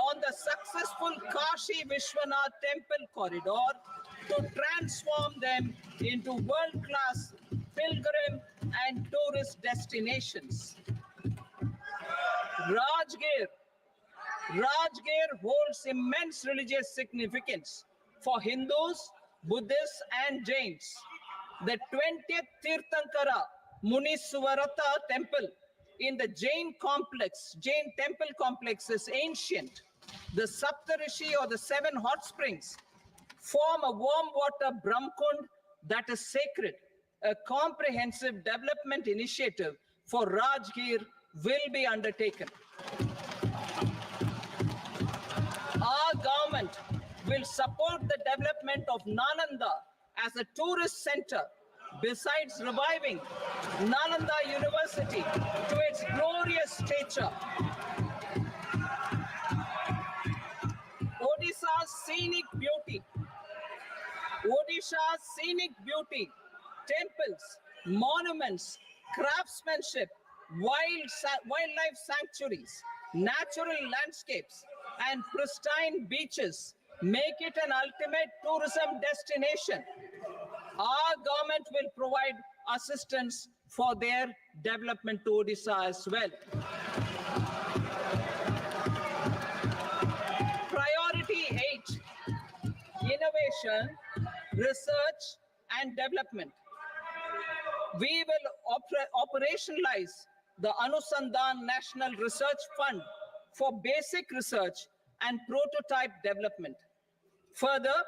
on the successful Kashi Vishwanath Temple Corridor to transform them into world-class pilgrim and tourist destinations. Rajgir holds immense religious significance for Hindus, Buddhists, and Jains. The 20th Tirthankara Muniswarata Temple in the Jain temple complex is ancient. The Saptarishi, or the 7 hot springs, form a warm water Brahmkund that is sacred. A comprehensive development initiative for Rajgir will be undertaken. Our government will support the development of Nalanda as a tourist center, besides reviving Nalanda University to its glorious stature. Odisha's scenic beauty, temples, monuments, craftsmanship, wildlife sanctuaries, natural landscapes, and pristine beaches make it an ultimate tourism destination. Our government will provide assistance for their development to Odisha as well. Priority 8, innovation, research, and development. We will operationalize the Anusandhan National Research Fund for basic research and prototype development. Further,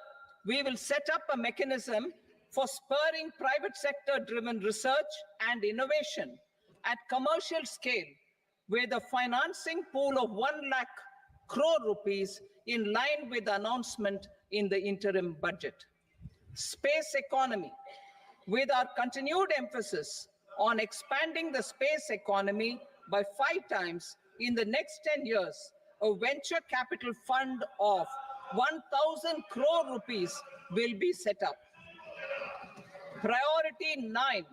we will set up a mechanism for spurring private sector-driven research and innovation at commercial scale, with a financing pool of 1 lakh crore rupees in line with the announcement in the interim budget. Space economy. With our continued emphasis on expanding the space economy by 5 times, in the next 10 years, a venture capital fund of 1,000 crore rupees will be set up. Priority 9,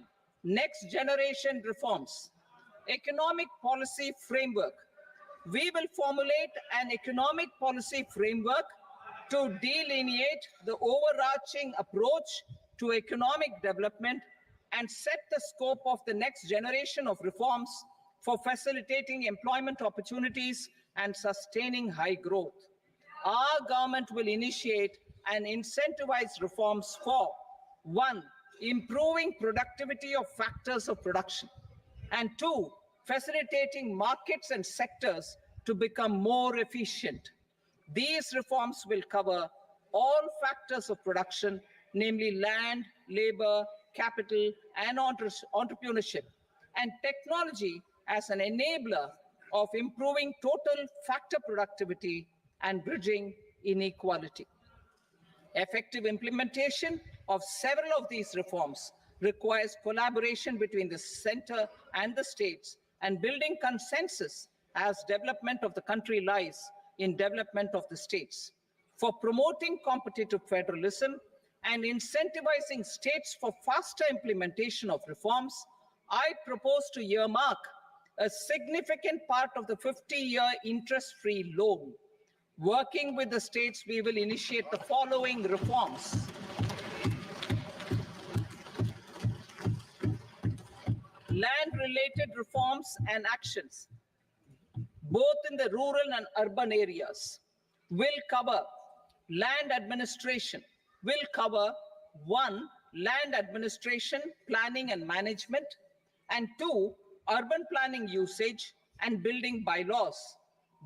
next generation reforms. Economic policy framework. We will formulate an economic policy framework to delineate the overarching approach to economic development and set the scope of the next generation of reforms for facilitating employment opportunities and sustaining high growth. Our government will initiate and incentivize reforms for 1, improving productivity of factors of production, and 2, facilitating markets and sectors to become more efficient. These reforms will cover all factors of production, namely land, labor, capital, and entrepreneurship, and technology as an enabler of improving total factor productivity and bridging inequality. Effective implementation of several of these reforms requires collaboration between the center and the states and building consensus as development of the country lies in development of the states. For promoting competitive federalism and incentivizing states for faster implementation of reforms, I propose to earmark a significant part of the 50-year interest-free loan. Working with the states, we will initiate the following reforms. Land-related reforms and actions, both in the rural and urban areas, will cover land administration, will cover 1, land administration, planning and management, and 2, urban planning usage and building bylaws.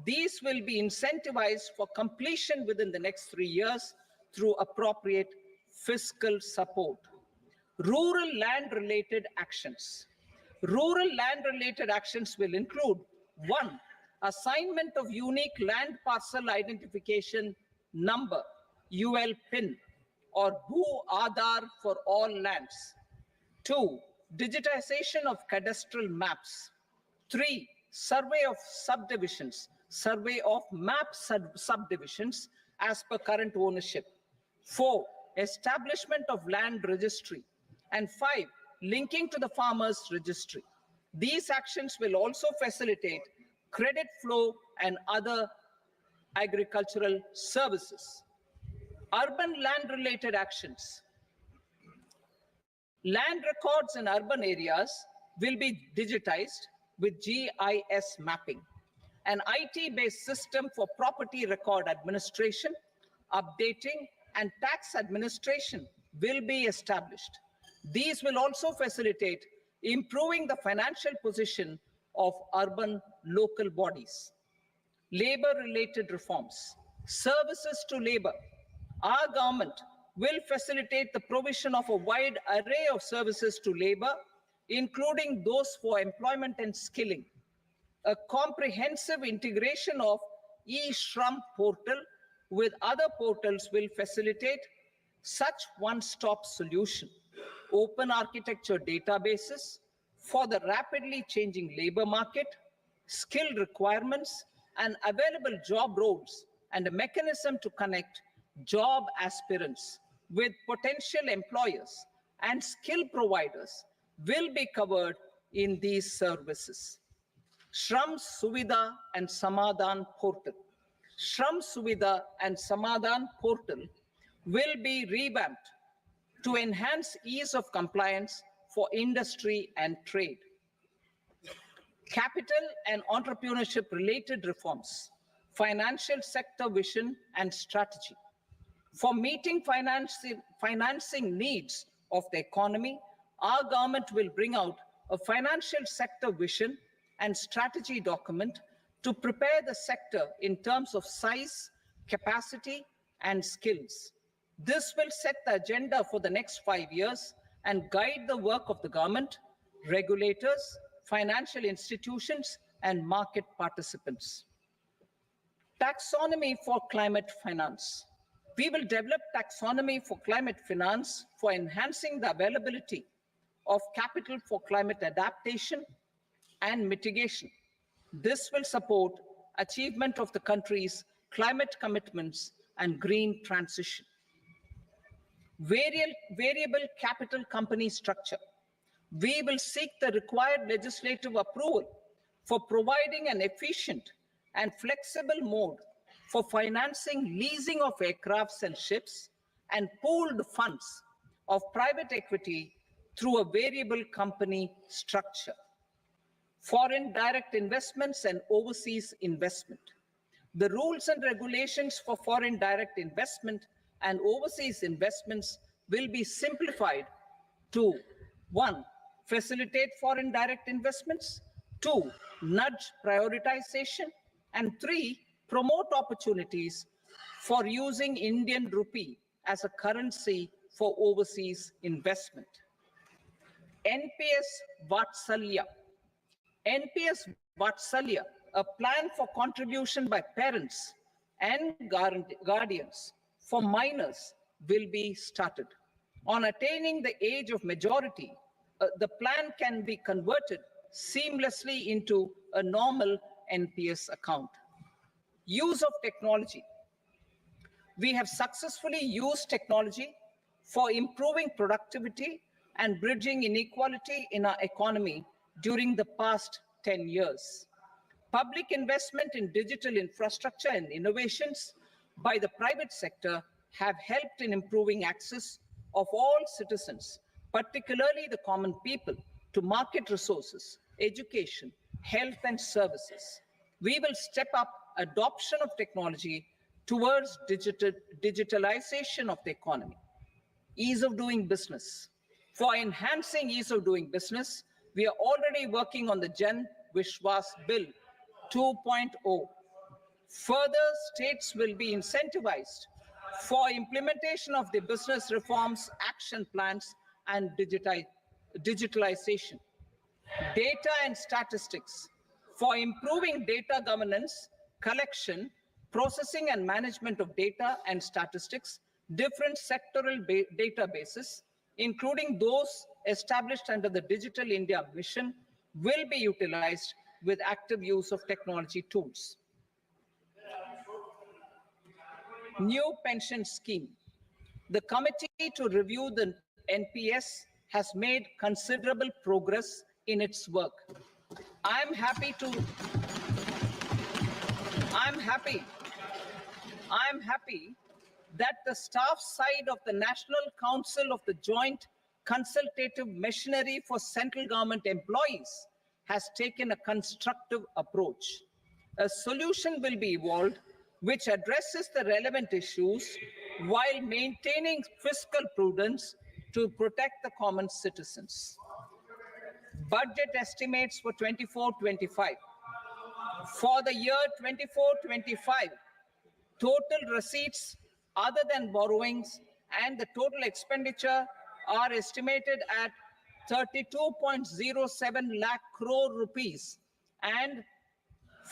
These will be incentivized for completion within the next 3 years through appropriate fiscal support. Rural land-related actions. Rural land-related actions will include 1, assignment of unique land parcel identification number, UL PIN, or Bhu Aadhaar for all lands. 2, digitization of cadastral maps. 3, survey of subdivisions, survey of map subdivisions as per current ownership. 4, establishment of land registry. And 5, linking to the farmers registry. These actions will also facilitate credit flow and other agricultural services. Urban land-related actions. Land records in urban areas will be digitized with GIS mapping. An IT-based system for property record administration, updating, and tax administration will be established. These will also facilitate improving the financial position of urban local bodies. Labor-related reforms. Services to labor. Our government will facilitate the provision of a wide array of services to labor, including those for employment and skilling. A comprehensive integration of e-Shram portal with other portals will facilitate such one-stop solution. Open architecture databases for the rapidly changing labor market, skill requirements, and available job roles, and a mechanism to connect job aspirants with potential employers and skill providers will be covered in these services. Shram Suvidha and Samadhan portal. Shram Suvidha and Samadhan portal will be revamped to enhance ease of compliance for industry and trade. Capital and entrepreneurship related reforms, financial sector vision and strategy. For meeting financing needs of the economy, our government will bring out a financial sector vision and strategy document to prepare the sector in terms of size, capacity, and skills. This will set the agenda for the next 5 years and guide the work of the government, regulators, financial institutions, and market participants. Taxonomy for climate finance. We will develop taxonomy for climate finance for enhancing the availability of capital for climate adaptation and mitigation. This will support achievement of the country's climate commitments and green transition. Variable capital company structure. We will seek the required legislative approval for providing an efficient and flexible mode for financing leasing of aircrafts and ships and pooled funds of private equity through a variable company structure. Foreign direct investments and overseas investment. The rules and regulations for foreign direct investment and overseas investments will be simplified to 1. Facilitate foreign direct investments, 2. Nudge prioritization, and 3. Promote opportunities for using Indian rupee as a currency for overseas investment. NPS Vatsalya. NPS Vatsalya, a plan for contribution by parents and guardians for minors, will be started. On attaining the age of majority, the plan can be converted seamlessly into a normal NPS account. Use of technology. We have successfully used technology for improving productivity and bridging inequality in our economy during the past 10 years. Public investment in digital infrastructure and innovations by the private sector have helped in improving access of all citizens, particularly the common people, to market resources, education, health, and services. We will step up adoption of technology towards digitalization of the economy. Ease of doing business. For enhancing ease of doing business, we are already working on the Jan Vishwas Bill 2.0. Further, states will be incentivized for implementation of the business reforms, action plans, and digitalization. Data and statistics. For improving data governance, collection, processing and management of data and statistics, different sectoral databases, including those established under the Digital India Mission, will be utilized with active use of technology tools. New pension scheme. The committee to review the NPS has made considerable progress in its work. I'm happy that the staff side of the National Council of the Joint Consultative Machinery for Central Government Employees has taken a constructive approach. A solution will be evolved which addresses the relevant issues while maintaining fiscal prudence to protect the common citizens. Budget estimates for 24-25. For the year 24-25, total receipts other than borrowings and the total expenditure are estimated at 32.07 lakh crore rupees and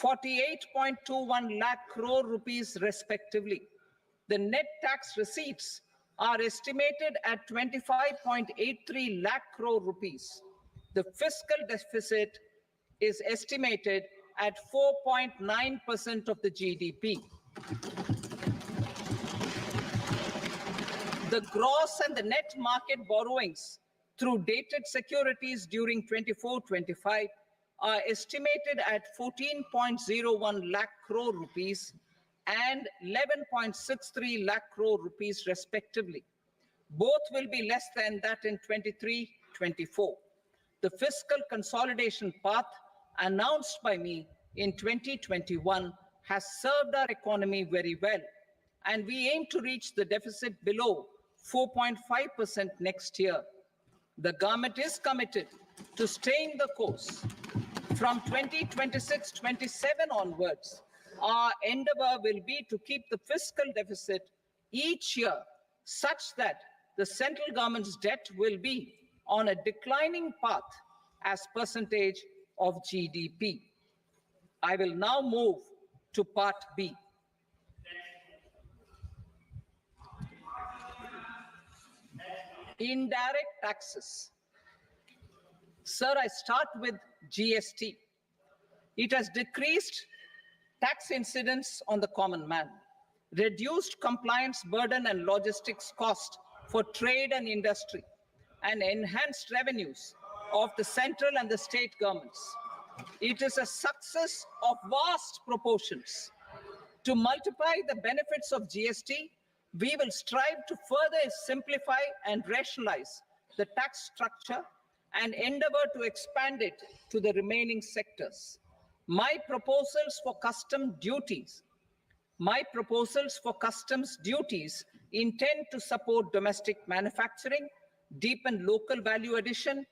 48.21 lakh crore rupees respectively. The net tax receipts are estimated at 25.83 lakh crore rupees. The fiscal deficit is estimated at 4.9% of the GDP. The gross and the net market borrowings through dated securities during 24-25 are estimated at 14.01 lakh crore rupees and 11.63 lakh crore rupees respectively. Both will be less than that in 23-24. The fiscal consolidation path announced by me in 2021 has served our economy very well, and we aim to reach the deficit below 4.5% next year. The government is committed to staying the course. From 2026-27 onwards, our endeavor will be to keep the fiscal deficit each year such that the central government's debt will be on a declining path as percentage of GDP. I will now move to part B. Indirect taxes. Sir, I start with GST. It has decreased tax incidence on the common man, reduced compliance burden and logistics cost for trade and industry, and enhanced revenues of the central and the state governments. It is a success of vast proportions. To multiply the benefits of GST, we will strive to further simplify and rationalize the tax structure and endeavor to expand it to the remaining sectors. My proposals for customs duties intend to support domestic manufacturing, deepen local value addition,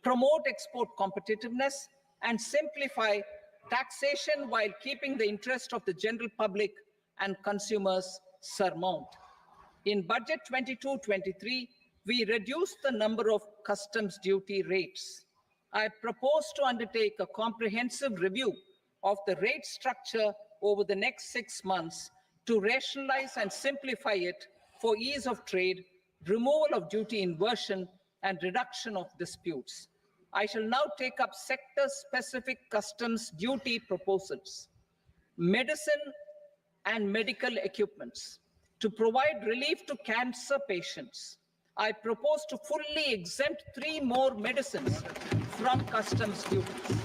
promote export competitiveness, and simplify taxation while keeping the interest of the general public and consumers surmount. In Budget 22-23, we reduced the number of customs duty rates. I propose to undertake a comprehensive review of the rate structure over the next 6 months to rationalize and simplify it for ease of trade, removal of duty inversion, and reduction of disputes. I shall now take up sector-specific customs duty proposals. Medicine and medical equipments. To provide relief to cancer patients, I propose to fully exempt 3 more medicines from customs duties.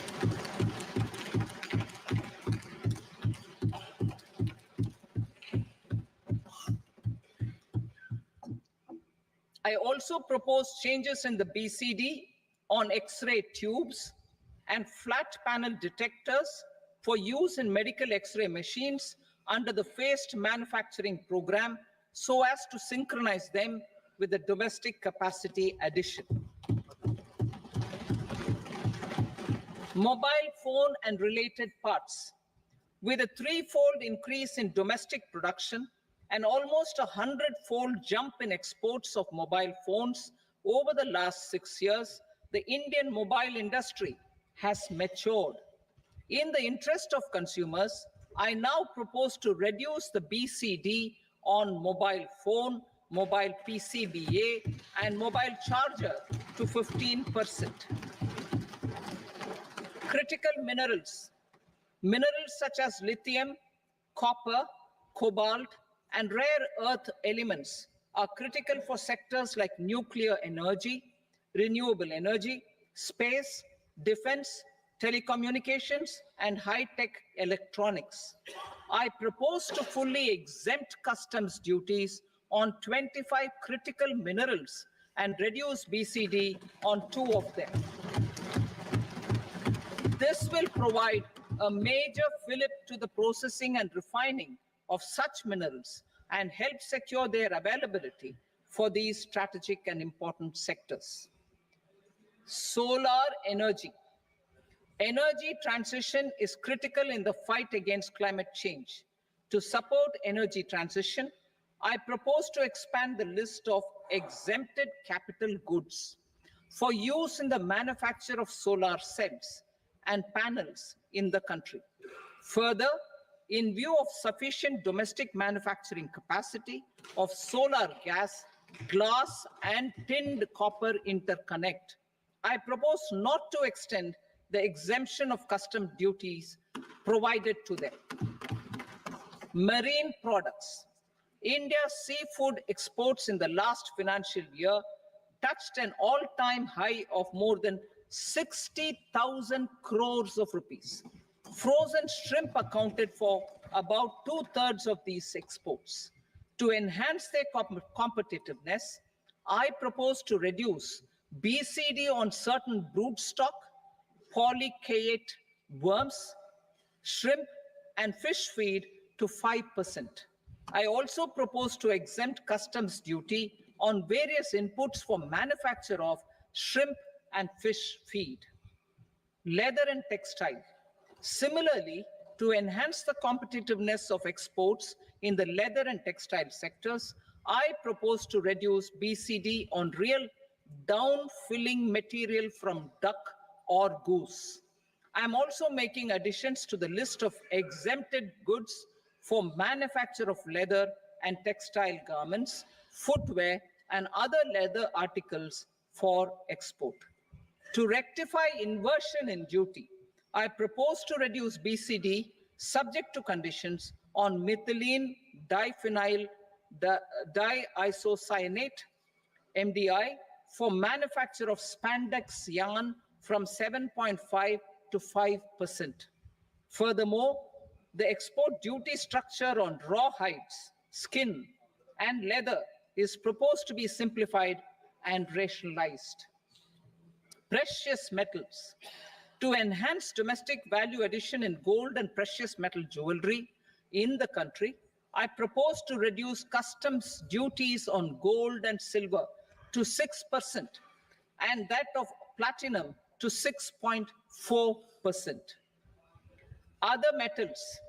I also propose changes in the BCD on X-ray tubes and flat panel detectors for use in medical X-ray machines under the phased manufacturing program so as to synchronize them with the domestic capacity addition. Mobile phone and related parts. With a 3-fold increase in domestic production and almost a 100-fold jump in exports of mobile phones over the last 6 years, the Indian mobile industry has matured. In the interest of consumers, I now propose to reduce the BCD on mobile phone, mobile PCBA, and mobile charger to 15%. Critical minerals. Minerals such as lithium, copper, cobalt, and rare earth elements are critical for sectors like nuclear energy, renewable energy, space, defense, telecommunications, and high-tech electronics. I propose to fully exempt customs duties on 25 critical minerals and reduce BCD on 2 of them. This will provide a major fillip to the processing and refining of such minerals and help secure their availability for these strategic and important sectors. Solar energy. Energy transition is critical in the fight against climate change. To support energy transition, I propose to expand the list of exempted capital goods for use in the manufacture of solar cells and panels in the country. Further, in view of sufficient domestic manufacturing capacity of solar gas, glass, and tinned copper interconnect, I propose not to extend the exemption of custom duties provided to them. Marine products. India's seafood exports in the last financial year touched an all-time high of more than 60,000 crores of rupees. Frozen shrimp accounted for about 2/3 of these exports. To enhance their competitiveness, I propose to reduce BCD on certain broodstock, polychaete worms, shrimp, and fish feed to 5%. I also propose to exempt customs duty on various inputs for manufacture of shrimp and fish feed. Leather and textile. Similarly, to enhance the competitiveness of exports in the leather and textile sectors, I propose to reduce BCD on real down-filling material from duck or goose. I am also making additions to the list of exempted goods for manufacture of leather and textile garments, footwear, and other leather articles for export. To rectify inversion in duty, I propose to reduce BCD subject to conditions on methylene diphenyl diisocyanate MDI for manufacture of spandex yarn from 7.5 to 5%. Furthermore, the export duty structure on raw hides, skin, and leather is proposed to be simplified and rationalized. Precious metals. To enhance domestic value addition in gold and precious metal jewelry in the country, I propose to reduce customs duties on gold and silver to 6% and that of platinum to 6.4%. Other metals,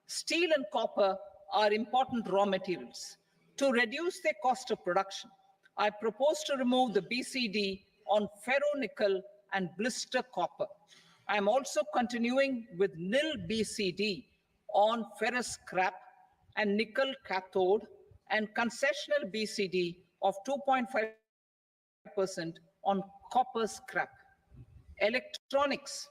steel and copper are important raw materials. To reduce their cost of production, I propose to remove the BCD on ferronickel and blister copper. I am also continuing with nil BCD on ferrous scrap and nickel cathode and concessional BCD of 2.5% on copper scrap. Electronics.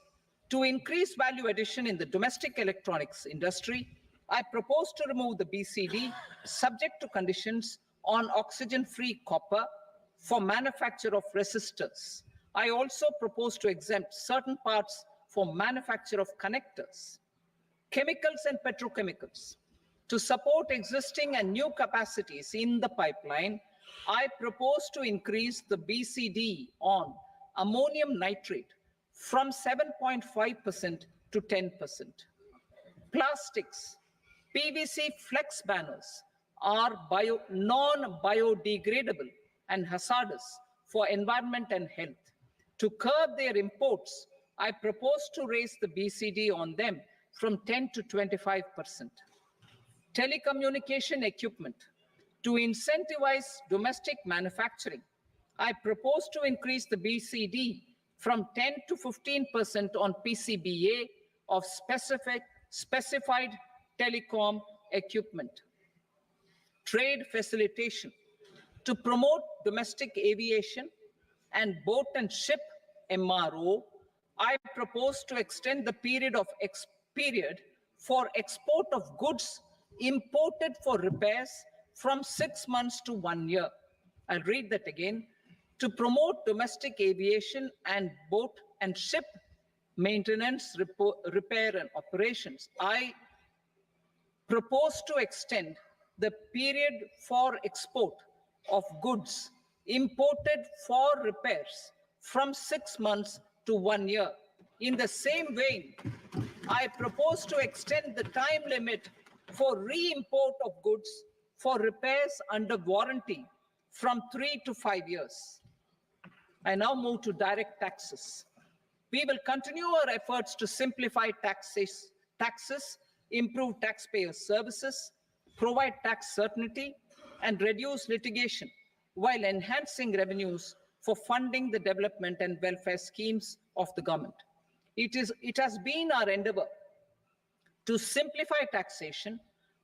To increase value addition in the domestic electronics industry, I propose to remove the BCD subject to conditions on oxygen-free copper for manufacture of resistors. I also propose to exempt certain parts for manufacture of connectors. Chemicals and petrochemicals. To support existing and new capacities in the pipeline, I propose to increase the BCD on ammonium nitrate from 7.5% to 10%. Plastics. PVC flex banners are non-biodegradable and hazardous for environment and health. To curb their imports, I propose to raise the BCD on them from 10 to 25%. Telecommunication equipment. To incentivize domestic manufacturing, I propose to increase the BCD from 10 to 15% on PCBA of specified telecom equipment. Trade facilitation. To promote domestic aviation and boat and ship MRO, I propose to extend the period for export of goods imported for repairs from 6 months to 1 year. I'll read that again. To promote domestic aviation and boat and ship maintenance, repair and operations, I propose to extend the period for export of goods imported for repairs from 6 months to 1 year. In the same vein, I propose to extend the time limit for re-import of goods for repairs under warranty from 3 to 5 years. I now move to direct taxes. We will continue our efforts to simplify taxes, improve taxpayer services, provide tax certainty, and reduce litigation while enhancing revenues for funding the development and welfare schemes of the government. It has been our endeavor to simplify taxation.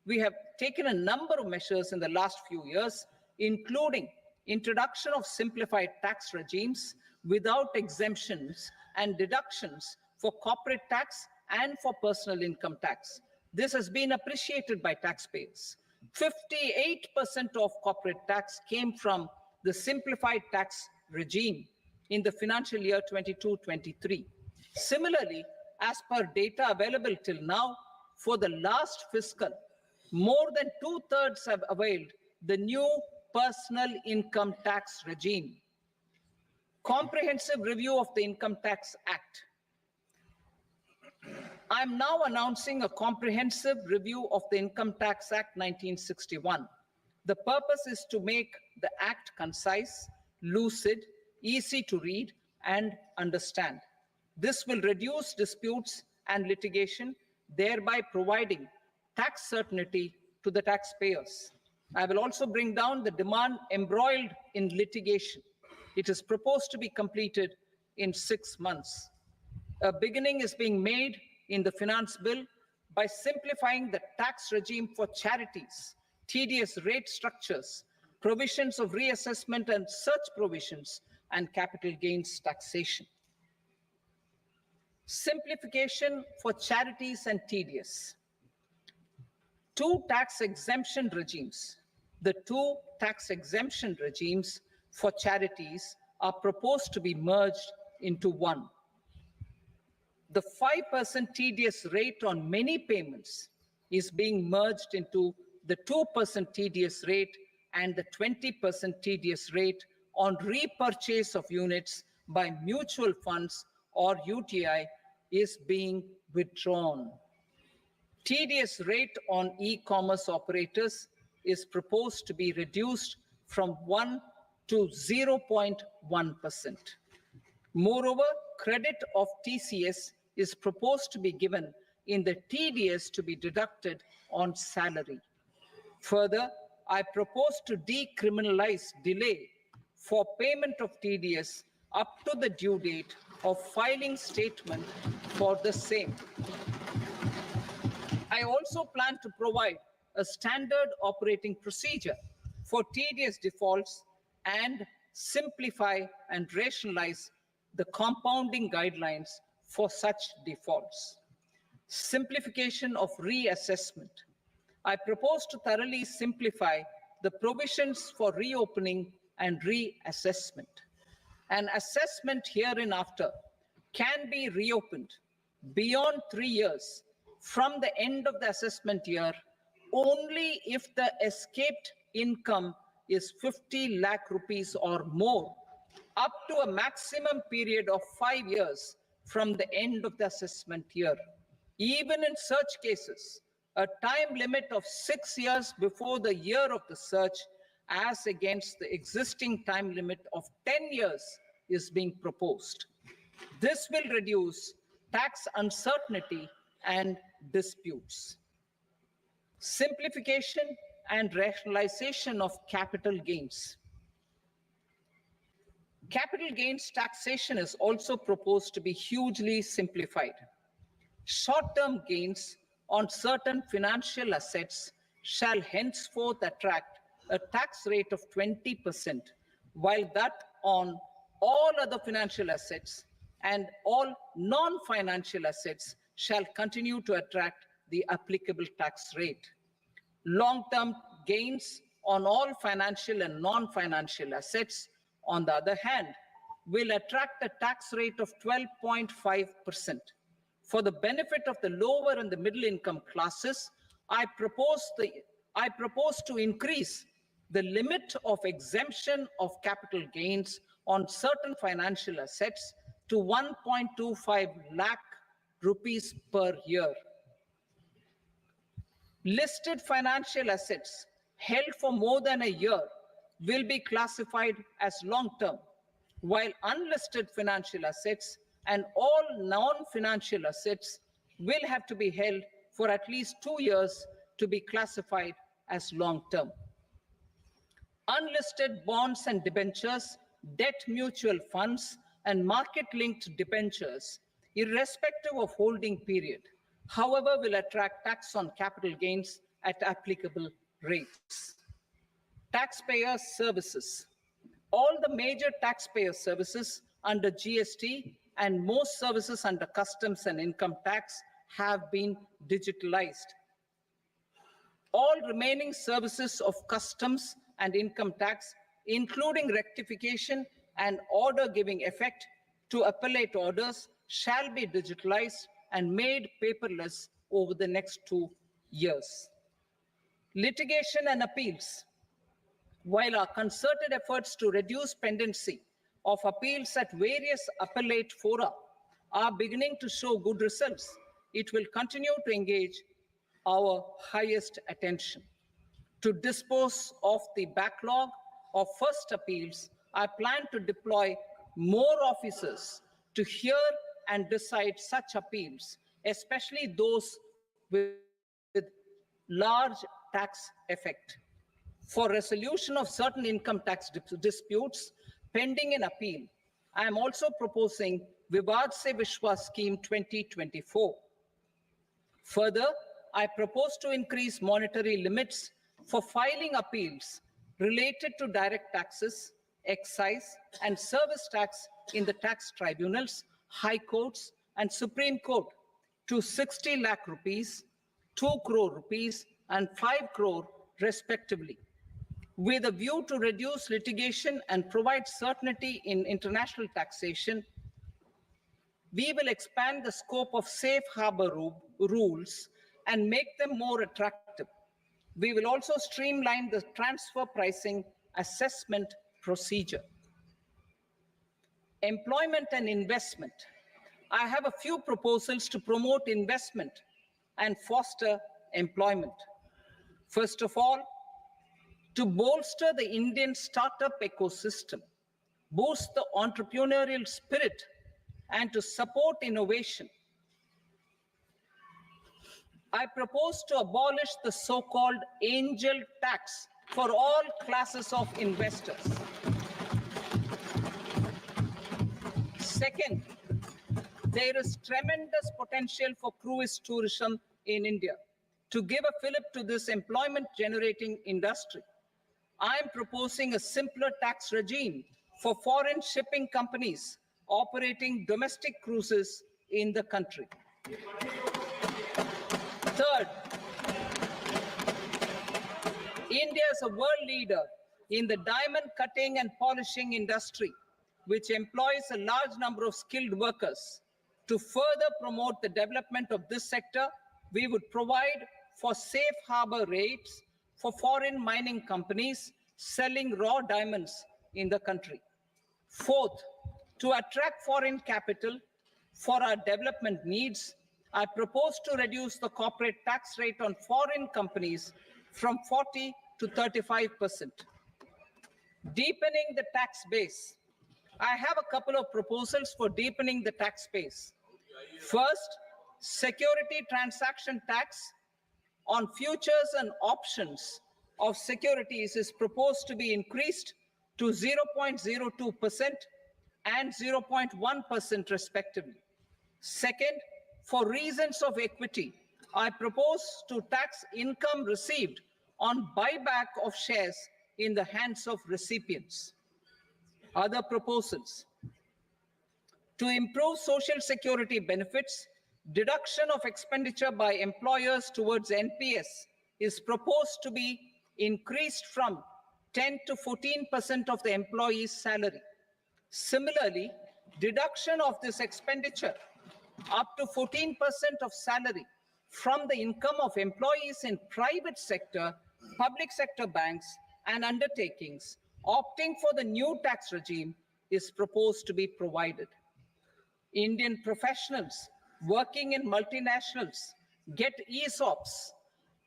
We have taken a number of measures in the last few years, including introduction of simplified tax regimes without exemptions and deductions for corporate tax and for personal income tax. This has been appreciated by taxpayers. 58% of corporate tax came from the simplified tax regime in the financial year 22-23. Similarly, as per data available till now, for the last fiscal, more than 2/3 have availed the new personal income tax regime. Comprehensive review of the Income Tax Act. I'm now announcing a comprehensive review of the Income Tax Act 1961. The purpose is to make the act concise, lucid, easy to read and understand. This will reduce disputes and litigation, thereby providing tax certainty to the taxpayers. I will also bring down the demand embroiled in litigation. It is proposed to be completed in 6 months. A beginning is being made in the finance bill by simplifying the tax regime for charities, tedious rate structures, provisions of reassessment and such provisions, and capital gains taxation. Simplification for charities and TDS. Two tax exemption regimes. The two tax exemption regimes for charities are proposed to be merged into one. The 5% TDS rate on many payments is being merged into the 2% TDS rate, and the 20% TDS rate on repurchase of units by mutual funds or UTI is being withdrawn. TDS rate on e-commerce operators is proposed to be reduced from 1 to 0.1%. Moreover, credit of TCS is proposed to be given in the TDS to be deducted on salary. Further, I propose to decriminalize delay for payment of TDS up to the due date of filing statement for the same. I also plan to provide a standard operating procedure for TDS defaults and simplify and rationalize the compounding guidelines for such defaults. Simplification of reassessment. I propose to thoroughly simplify the provisions for reopening and reassessment. An assessment hereinafter can be reopened beyond 3 years from the end of the assessment year only if the escaped income is 50 lakh rupees or more, up to a maximum period of 5 years from the end of the assessment year. Even in such cases, a time limit of 6 years before the year of the search, as against the existing time limit of 10 years, is being proposed. This will reduce tax uncertainty and disputes. Simplification and rationalization of capital gains. Capital gains taxation is also proposed to be hugely simplified. Short-term gains on certain financial assets shall henceforth attract a tax rate of 20%, while that on all other financial assets and all non-financial assets shall continue to attract the applicable tax rate. Long-term gains on all financial and non-financial assets, on the other hand, will attract a tax rate of 12.5%. For the benefit of the lower and the middle income classes, I propose to increase the limit of exemption of capital gains on certain financial assets to 1.25 lakh rupees per year. Listed financial assets held for more than a year will be classified as long-term, while unlisted financial assets and all non-financial assets will have to be held for at least 2 years to be classified as long-term. Unlisted bonds and debentures, debt mutual funds, and market-linked debentures, irrespective of holding period, however, will attract tax on capital gains at applicable rates. Taxpayer services. All the major taxpayer services under GST and most services under customs and income tax have been digitalized. All remaining services of customs and income tax, including rectification and order giving effect to appellate orders, shall be digitalized and made paperless over the next 2 years. Litigation and appeals. While our concerted efforts to reduce pendency of appeals at various appellate fora are beginning to show good results, it will continue to engage our highest attention. To dispose of the backlog of first appeals, I plan to deploy more officers to hear and decide such appeals, especially those with large tax effect. For resolution of certain income tax disputes pending in appeal, I am also proposing Vivad Se Vishwas Scheme 2024. Further, I propose to increase monetary limits for filing appeals related to direct taxes, excise, and service tax in the tax tribunals, high courts, and Supreme Court to 60 lakh rupees, 2 crore rupees, and 5 crore respectively, with a view to reduce litigation and provide certainty in international taxation. We will expand the scope of safe harbor rules and make them more attractive. We will also streamline the transfer pricing assessment procedure. Employment and investment. I have a few proposals to promote investment and foster employment. First of all, to bolster the Indian startup ecosystem, boost the entrepreneurial spirit, and to support innovation, I propose to abolish the so-called angel tax for all classes of investors. Second, there is tremendous potential for cruise tourism in India. To give a fillip to this employment-generating industry, I am proposing a simpler tax regime for foreign shipping companies operating domestic cruises in the country. Third, India is a world leader in the diamond cutting and polishing industry, which employs a large number of skilled workers. To further promote the development of this sector, we would provide for safe harbor rates for foreign mining companies selling raw diamonds in the country. Fourth, to attract foreign capital for our development needs, I propose to reduce the corporate tax rate on foreign companies from 40 to 35%. Deepening the tax base. I have a couple of proposals for deepening the tax base. First, security transaction tax on futures and options of securities is proposed to be increased to 0.02% and 0.1% respectively. Second, for reasons of equity, I propose to tax income received on buyback of shares in the hands of recipients. Other proposals. To improve social security benefits, deduction of expenditure by employers towards NPS is proposed to be increased from 10 to 14% of the employee's salary. Similarly, deduction of this expenditure up to 14% of salary from the income of employees in private sector, public sector banks, and undertakings opting for the new tax regime is proposed to be provided. Indian professionals working in multinationals get ESOPs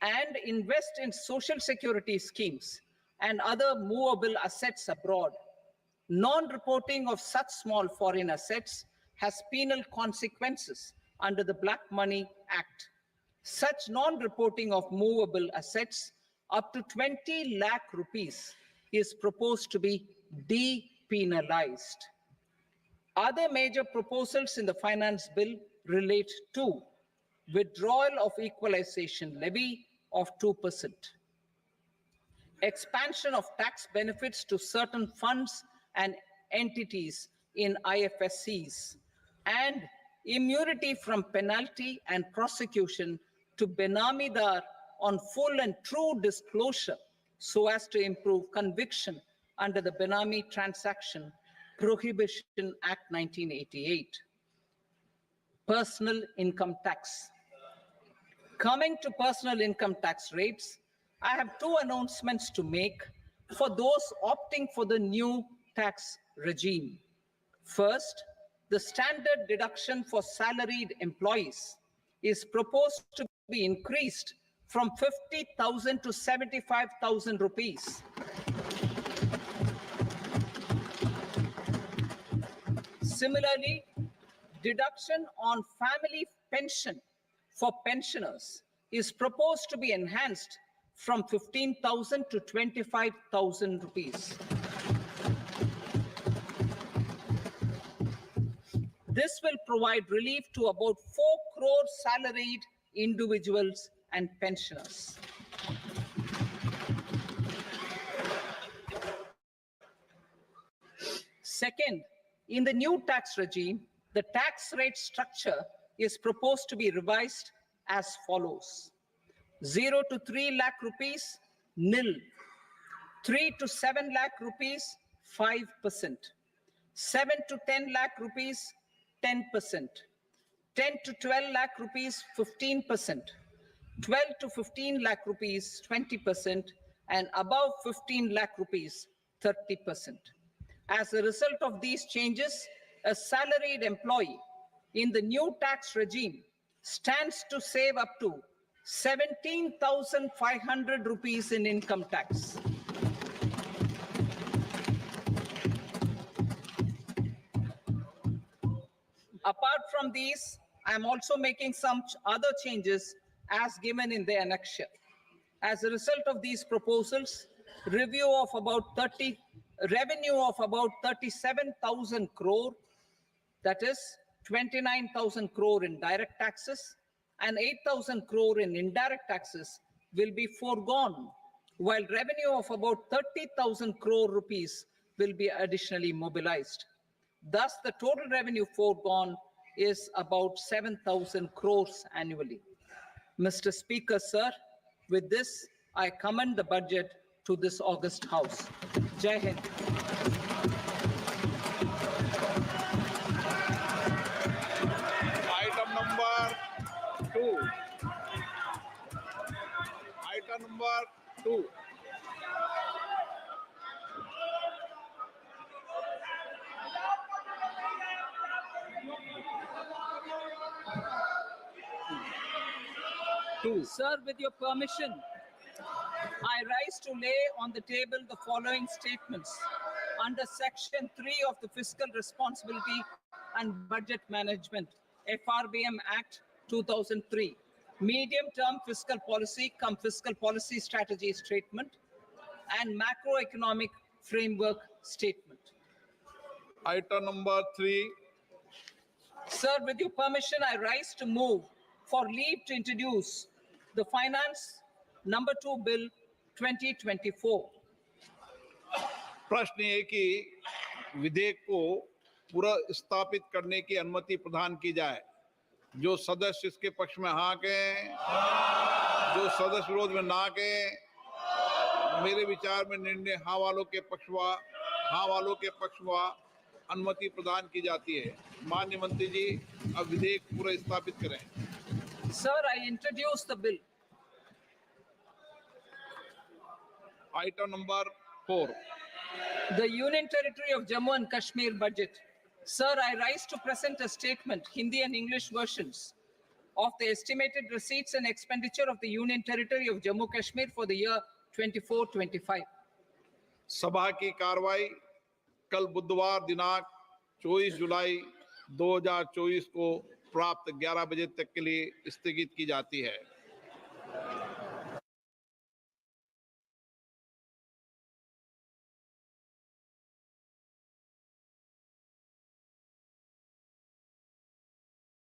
and invest in social security schemes and other movable assets abroad. Non-reporting of such small foreign assets has penal consequences under the Black Money Act. Such non-reporting of movable assets up to 20 lakh rupees is proposed to be depenalized. Other major proposals in the finance bill relate to withdrawal of equalization levy of 2%, expansion of tax benefits to certain funds and entities in IFSCs, and immunity from penalty and prosecution to Benamidar on full and true disclosure so as to improve conviction under the Benami Transaction Prohibition Act 1988. Personal income tax. Coming to personal income tax rates, I have two announcements to make for those opting for the new tax regime. First, the standard deduction for salaried employees is proposed to be increased from 50,000 to 75,000 rupees. Similarly, deduction on family pension for pensioners is proposed to be enhanced from 15,000 to 25,000 rupees. This will provide relief to about 4 crore salaried individuals and pensioners. Second, in the new tax regime, The tax rate structure is proposed to be revised as follows. 0 to 3 lakh rupees, nil. 3 to 7 lakh rupees, 5%. 7 to 10 lakh rupees, 10%. 10 to 12 lakh rupees, 15%. 12 to 15 lakh rupees, 20%. And above 15 lakh rupees, 30%. As a result of these changes, a salaried employee in the new tax regime stands to save up to 17,500 rupees in income tax. Apart from these, I am also making some other changes as given in the annexure. As a result of these proposals, revenue of about 37,000 crore, that is 29,000 crore in direct taxes and 8,000 crore in indirect taxes will be foregone, while revenue of about 30,000 crore rupees will be additionally mobilized. Thus, the total revenue foregone is about 7,000 crores annually. Mr. Speaker, sir, with this, I commend the budget to this august House. Jai Hind. Item number 2. Item number 2. Sir, with your permission, I rise to lay on the table the following statements under Section 3 of the Fiscal Responsibility and Budget Management, FRBM Act 2003, medium-term fiscal policy cum fiscal policy strategy statement and macroeconomic framework statement. Item number 3. Sir, with your permission, I rise to move for leave to introduce the Finance Number 2 Bill 2024. प्रश्न ये कि विधेयक को पुनर्स्थापित करने की अनुमति प्रदान की जाए। जो सदस्य इसके पक्ष में हाँ कहें, जो सदस्य विरोध में ना कहें। मेरे विचार में निर्णय हाँ वालों के पक्ष में अनुमति प्रदान की जाती है। माननीय मंत्री जी, अब विधेयक पुनर्स्थापित करें। Sir, I introduce the bill. Item number 4. The Union Territory of Jammu and Kashmir budget. Sir, I rise to present a statement, Hindi and English versions, of the estimated receipts and expenditure of the Union Territory of Jammu and Kashmir for the year 24-25. सभा की कार्रवाई कल बुधवार दिनांक 24 जुलाई 2024 को प्राप्त 11 बजे तक के लिए स्थगित की जाती है।